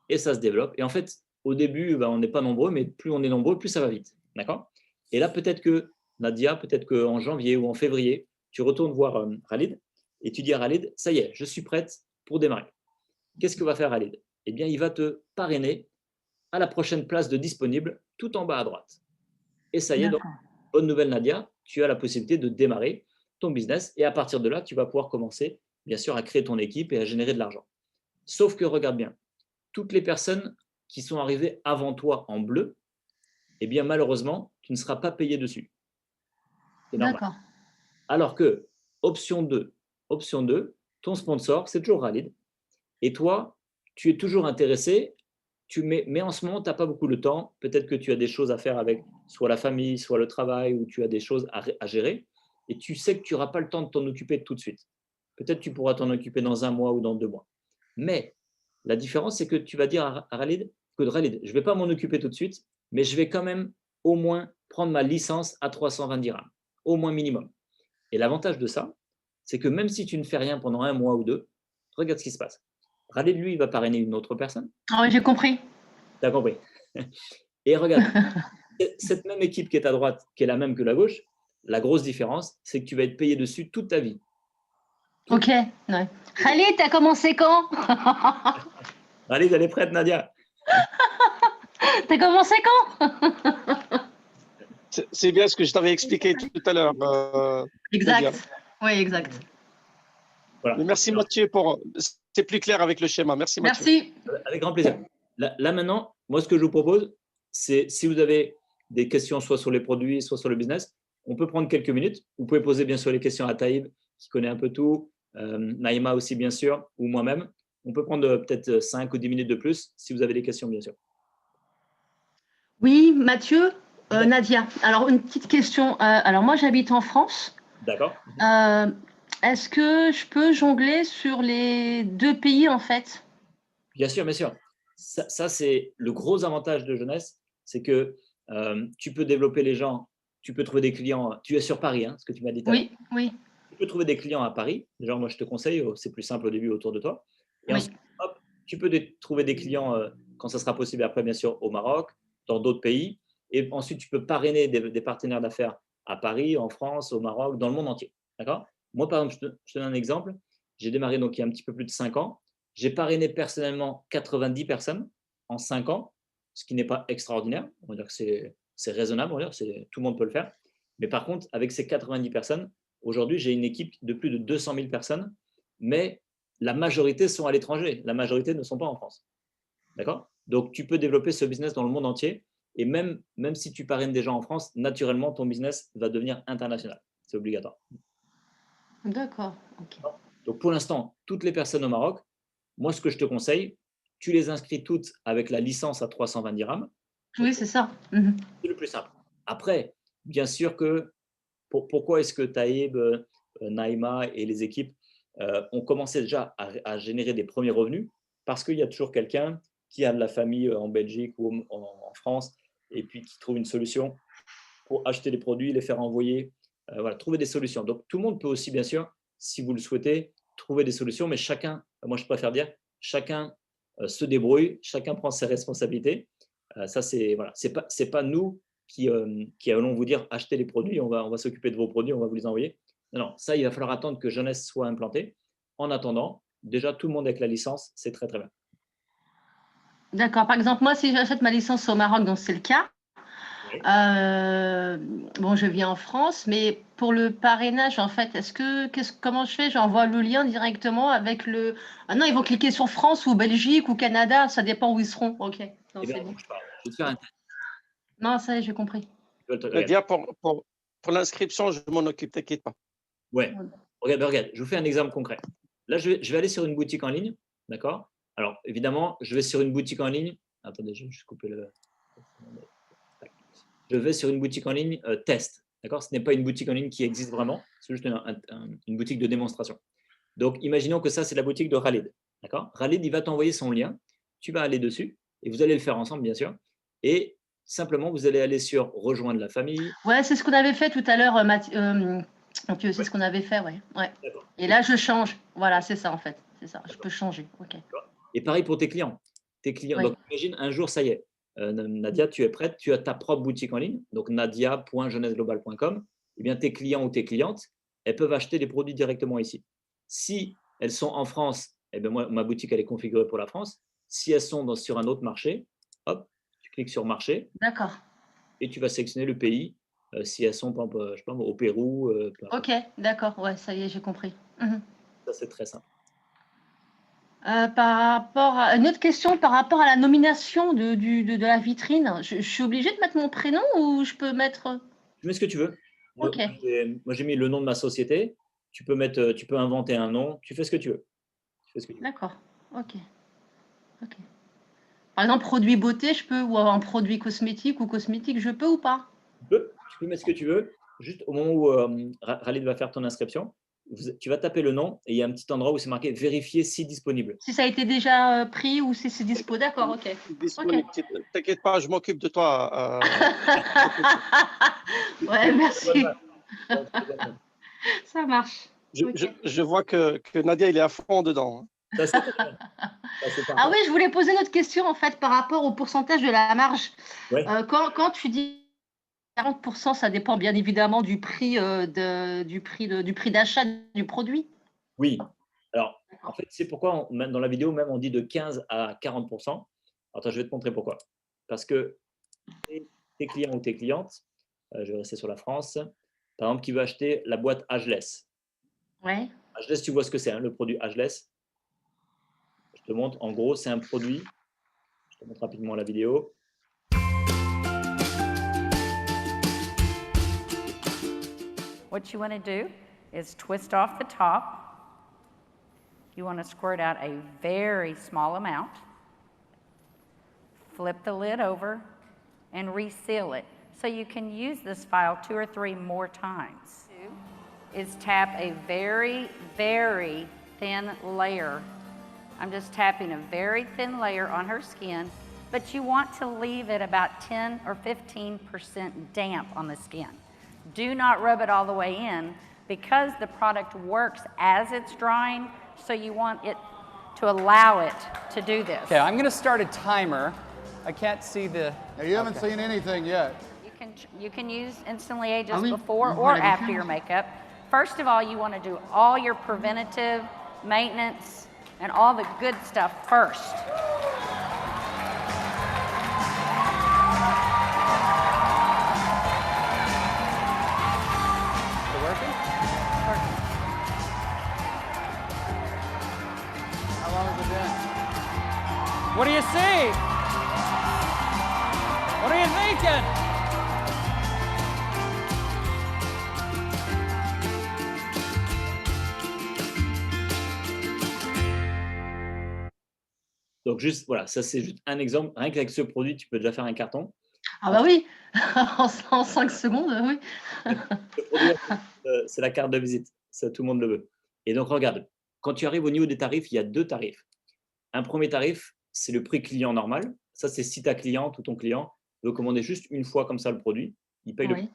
et ça se développe. Et en fait, au début, on n'est pas nombreux, mais plus on est nombreux, plus ça va vite, d'accord? Et là, peut-être que Nadia, peut-être qu'en janvier ou en février, tu retournes voir Khalid et tu dis à Khalid, ça y est, je suis prête pour démarrer. Qu'est-ce que va faire Khalid? Eh bien, il va te parrainer à la prochaine place de disponible, tout en bas à droite. Et ça y est, donc, bonne nouvelle Nadia, tu as la possibilité de démarrer ton business et à partir de là, tu vas pouvoir commencer, bien sûr, à créer ton équipe et à générer de l'argent. Sauf que, regarde bien, toutes les personnes qui sont arrivées avant toi en bleu, eh bien, malheureusement, tu ne seras pas payé dessus. C'est normal. Alors que, option 2, ton sponsor, c'est toujours Khalid. Et toi, tu es toujours intéressé, mais en ce moment, tu n'as pas beaucoup de temps. Peut-être que tu as des choses à faire avec soit la famille, soit le travail, ou tu as des choses à gérer. Et tu sais que tu n'auras pas le temps de t'en occuper tout de suite. Peut-être que tu pourras t'en occuper dans 1 mois ou dans 2 mois. Mais la différence, c'est que tu vas dire à Khalid, je ne vais pas m'en occuper tout de suite, mais je vais quand même au moins prendre ma licence à 320 dirhams, au moins minimum. Et l'avantage de ça, c'est que même si tu ne fais rien pendant 1 mois ou 2, regarde ce qui se passe. Khalid, lui, il va parrainer une autre personne. Ah oui, j'ai compris. Tu as compris. Et regarde, cette même équipe qui est à droite, qui est la même que la gauche, la grosse différence, c'est que tu vas être payé dessus toute ta vie. Ok. Ouais. Khalid, t'as commencé quand? Khalid, elle est prête, Nadia. T'as commencé quand? C'est bien ce que je t'avais expliqué tout à l'heure. Exact. Nadia. Oui, exact. Voilà. Merci Mathieu c'est plus clair avec le schéma. Merci Mathieu. Merci. Avec grand plaisir. Là maintenant, moi ce que je vous propose, c'est si vous avez des questions soit sur les produits, soit sur le business, on peut prendre quelques minutes. Vous pouvez poser bien sûr les questions à Taïb, qui connaît un peu tout, Naïma aussi bien sûr, ou moi-même. On peut prendre peut-être 5 ou 10 minutes de plus si vous avez des questions bien sûr. Oui, Mathieu, Nadia. Alors, une petite question. Alors, moi, j'habite en France. D'accord. Est-ce que je peux jongler sur les 2 pays, en fait? Bien sûr, bien sûr. Ça c'est le gros avantage de Jeunesse, c'est que tu peux développer les gens tu peux trouver des clients. Tu es sur Paris, hein, ce que tu m'as dit tout à l'heure. Oui, oui, Tu peux trouver des clients à Paris. Genre, moi, je te conseille, c'est plus simple au début autour de toi. Et oui. ensuite, hop, tu peux trouver des clients quand ça sera possible après, bien sûr, au Maroc, dans d'autres pays. Et ensuite, tu peux parrainer des partenaires d'affaires à Paris, en France, au Maroc, dans le monde entier. D'accord? Moi, par exemple, je te donne un exemple. J'ai démarré donc il y a un petit peu plus de 5 ans. J'ai parrainé personnellement 90 personnes en 5 ans, ce qui n'est pas extraordinaire. On va dire que c'est raisonnable, on va dire, tout le monde peut le faire. Mais par contre, avec ces 90 personnes, aujourd'hui, j'ai une équipe de plus de 200 000 personnes, mais la majorité sont à l'étranger. La majorité ne sont pas en France. D'accord? Donc, tu peux développer ce business dans le monde entier. Et même si tu parraines des gens en France, naturellement, ton business va devenir international. C'est obligatoire. D'accord. Ok. Donc, pour l'instant, toutes les personnes au Maroc, moi, ce que je te conseille, tu les inscris toutes avec la licence à 320 dirhams. Oui, c'est ça. Mhm. C'est le plus simple. Après, bien sûr que pourquoi est-ce que Taïb, Naïma et les équipes ont commencé déjà à générer des premiers revenus? Parce qu'il y a toujours quelqu'un qui a de la famille en Belgique ou en France et puis qui trouve une solution pour acheter des produits, les faire envoyer, voilà, trouver des solutions. Donc, tout le monde peut aussi, bien sûr, si vous le souhaitez, trouver des solutions, mais chacun, moi je préfère dire, chacun se débrouille, chacun prend ses responsabilités. Ça, c'est voilà, c'est pas nous qui allons vous dire achetez les produits, on va s'occuper de vos produits, on va vous les envoyer. Non, ça, il va falloir attendre que Jeunesse soit implanté. En attendant, déjà, tout le monde avec la licence, c'est très, très bien. D'accord. Par exemple, moi, si j'achète ma licence au Maroc, donc c'est le cas. Oui. Bon, je vis en France, mais pour le parrainage, en fait, comment je fais? J'envoie le lien directement avec le. Ah non, ils vont cliquer sur France ou Belgique ou Canada, ça dépend où ils seront. Ok. Non, Eh bien, c'est bon. je vais te faire un test. Non, ça y est, j'ai compris. Nadia, pour l'inscription, je m'en occupe, t'inquiète pas. Ouais. Regarde, je vous fais un exemple concret. Là, je vais aller sur une boutique en ligne, d'accord? Alors, évidemment, je vais sur une boutique en ligne. Attendez, je vais juste couper le. Je vais sur une boutique en ligne test, d'accord? Ce n'est pas une boutique en ligne qui existe vraiment, c'est juste une boutique de démonstration. Donc, imaginons que ça, c'est la boutique de Khalid, d'accord? Khalid, il va t'envoyer son lien, tu vas aller dessus et vous allez le faire ensemble, bien sûr. Et simplement, vous allez aller sur rejoindre la famille. Ouais, c'est ce qu'on avait fait tout à l'heure, Mathieu, c'est ce qu'on avait fait, ouais. Et là, je change. Voilà, c'est ça en fait. C'est ça. Je peux changer. Ok. Et pareil pour tes clients. Ouais. Donc, imagine un jour, ça y est. Nadia, tu es prête, tu as ta propre boutique en ligne, donc nadia.jeunesseglobal.com. Eh bien, tes clients ou tes clientes, elles peuvent acheter des produits directement ici. Si elles sont en France, eh bien, moi, ma boutique, elle est configurée pour la France. Si elles sont sur un autre marché, hop, tu cliques sur marché. D'accord. Et tu vas sélectionner le pays. Si elles sont, par exemple, je sais pas, au Pérou. Ok, d'accord. Ouais, ça y est, j'ai compris. Mhm. Ça, c'est très simple. Par rapport à une autre question, par rapport à la nomination de la vitrine, je suis obligée de mettre mon prénom ou je peux mettre. Tu mets ce que tu veux. Ok. Moi, j'ai mis le nom de ma société. Tu peux inventer un nom. Tu fais ce que tu veux. D'accord. Ok. Par exemple, produit beauté, je peux, ou un produit cosmétique ou cosmétique, je peux ou pas? Tu peux mettre ce que tu veux. Juste au moment où Khalid va faire ton inscription, tu vas taper le nom et il y a un petit endroit où c'est marqué vérifier si disponible. Si ça a été déjà pris ou si c'est dispo, d'accord, ok. Disponible. T'inquiète pas, je m'occupe de toi. Ouais, merci. Ça marche. Je vois que Nadia, il est à fond dedans. Ah oui, je voulais poser une autre question en fait par rapport au pourcentage de la marge. Ouais. Quand tu dis 40%, ça dépend bien évidemment du prix d'achat du produit. Oui. Alors, en fait, c'est pourquoi dans la vidéo même on dit de 15 à 40%. Attends, je vais te montrer pourquoi. Parce que tes clients ou tes clientes, je vais rester sur la France, par exemple, qui veut acheter la boîte Ageless. Ouais. Ageless, tu vois ce que c'est, hein, le produit Ageless. Je te montre. En gros, c'est un produit. Je te montre rapidement la vidéo. What you want to do is twist off the top. You want to squirt out a very small amount. Flip the lid over and reseal it. So you can use this file 2 or 3 more times. Is tap a very, very thin layer. I'm just tapping a very thin layer on her skin, but you want to leave it about 10 or 15% damp on the skin. Do not rub it all the way in because the product works as it's drying, so you want it to allow it to do this. Okay, I'm going to start a timer. I can't see the... Now, you haven't seen anything yet. You can use Instantly Ageless before or after your makeup. First of all, you want to do all your preventative maintenance and all the good stuff first. Is it working? How long has it been? What do you see? What are you thinking? Donc, juste, voilà, ça c'est juste un exemple. Rien qu'avec ce produit, tu peux déjà faire un carton. Ah bah oui, en 5 secondes, oui. Le produit, c'est la carte de visite. Ça, tout le monde le veut. Et donc, regarde, quand tu arrives au niveau des tarifs, il y a 2 tarifs. Un premier tarif, c'est le prix client normal. Ça, c'est si ta cliente ou ton client veut commander juste une fois comme ça le produit, il paye le prix.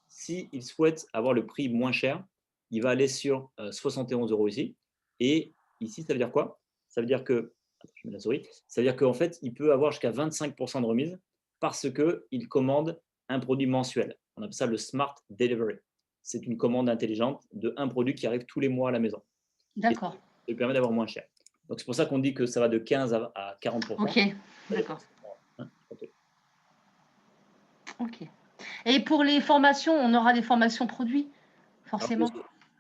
S'il souhaite avoir le prix moins cher, il va aller sur 71 € ici. Et ici, ça veut dire quoi? Ça veut dire que je mets la souris. Ça veut dire qu'en fait, il peut avoir jusqu'à 25% de remise parce qu'il commande un produit mensuel. On appelle ça le Smart Delivery. C'est une commande intelligente d'un produit qui arrive tous les mois à la maison. D'accord. Ça lui permet d'avoir moins cher. Donc, c'est pour ça qu'on dit que ça va de 15 à 40%. Ok, d'accord. Ok. Et pour les formations, on aura des formations produits, forcément?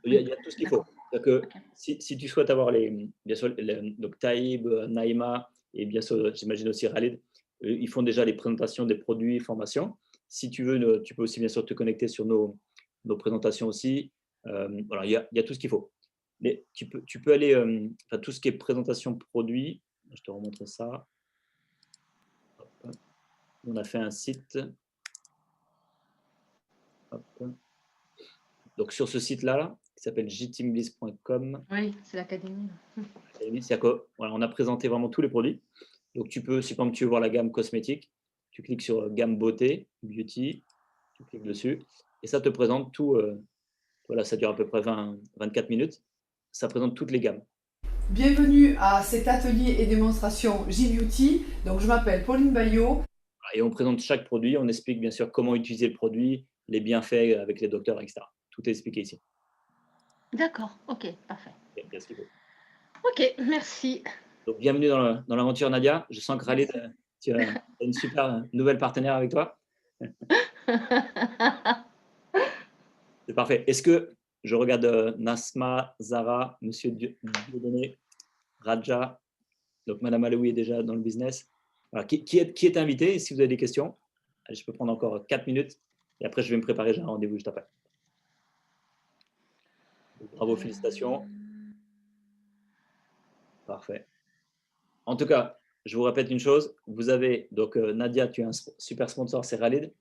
Il y a tout ce qu'il faut. Que si tu souhaites avoir bien sûr, donc Taïb, Naïma et bien sûr, j'imagine aussi Khalid, ils font déjà les présentations des produits, formations. Si tu veux, tu peux aussi bien sûr te connecter sur nos présentations aussi. Voilà, il y a tout ce qu'il faut. Mais tu peux aller, enfin, tout ce qui est présentation produit, je te remontre ça. Hop. On a fait un site. Hop. Donc sur ce site-là, qui s'appelle jteambliss.com. Oui, c'est l'académie. C'est-à-dire qu'on a présenté vraiment tous les produits. Donc tu peux, si par exemple tu veux voir la gamme cosmétique, tu cliques sur gamme beauté, beauty, tu cliques dessus, et ça te présente tout. Voilà, ça dure à peu près 24 minutes. Ça présente toutes les gammes. Bienvenue à cet atelier et démonstration J-Beauty. Donc je m'appelle Pauline Bayot. Et on présente chaque produit, on explique bien sûr comment utiliser le produit, les bienfaits avec les docteurs, etc. Tout est expliqué ici. D'accord, ok, parfait. Qu'est-ce qu'il faut. Ok, merci. Donc, bienvenue dans l'aventure, Nadia. Je sens que Khalid, tu as une super nouvelle partenaire avec toi. C'est parfait. Est-ce que je regarde Nasma, Zara, Monsieur Dieudonné, Raja, donc Madame Aloui est déjà dans le business. Voilà. Qui est invité? Si vous avez des questions, allez, je peux prendre encore 4 minutes et après je vais me préparer, j'ai un rendez-vous juste après. Bravo, félicitations. Parfait. En tout cas, je vous répète une chose. Vous avez, donc Nadia, tu es un super sponsor, c'est Khalid.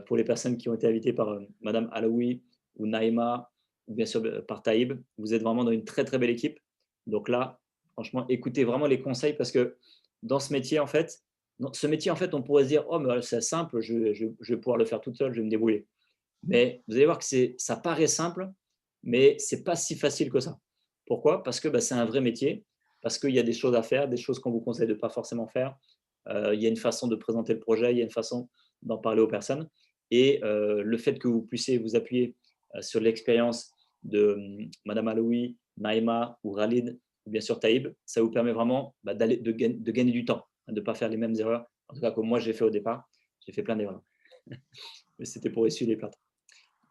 Pour les personnes qui ont été invitées par Madame Alaoui ou Naïma, ou bien sûr par Taïb, vous êtes vraiment dans une très, très belle équipe. Donc là, franchement, écoutez vraiment les conseils parce que dans ce métier, en fait, on pourrait se dire, oh, mais c'est simple, je vais pouvoir le faire toute seule, je vais me débrouiller. Mais vous allez voir que ça paraît simple, mais ce n'est pas si facile que ça. Pourquoi? Parce que c'est un vrai métier, parce qu'il y a des choses à faire, des choses qu'on vous conseille de ne pas forcément faire. Il y a une façon de présenter le projet, il y a une façon d'en parler aux personnes. Et le fait que vous puissiez vous appuyer sur l'expérience de Madame Aloui, Naïma ou Khalid, ou bien sûr Taïb, ça vous permet vraiment de gagner du temps, de ne pas faire les mêmes erreurs. En tout cas, comme moi, j'ai fait au départ, j'ai fait plein d'erreurs. Mais c'était pour essuyer les plâtres.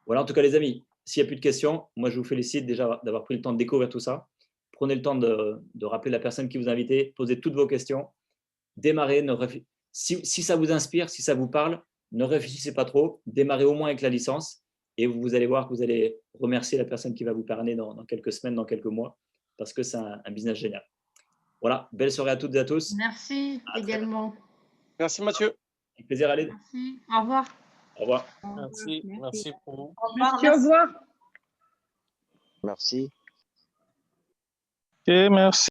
Voilà, en tout cas, les amis, s'il n'y a plus de questions, moi, je vous félicite déjà d'avoir pris le temps de découvrir tout ça. Prenez le temps de rappeler la personne qui vous a invité, posez toutes vos questions, démarrez. Si ça vous inspire, si ça vous parle, ne réfléchissez pas trop, démarrez au moins avec la licence et vous allez voir que vous allez remercier la personne qui va vous parrainer dans quelques semaines, dans quelques mois, parce que c'est un business génial. Voilà, belle soirée à toutes et à tous. Merci également. Merci Mathieu. Avec plaisir, Khalid. Merci, au revoir. Au revoir. Merci pour vous. Merci, au revoir. Merci. Ok, merci.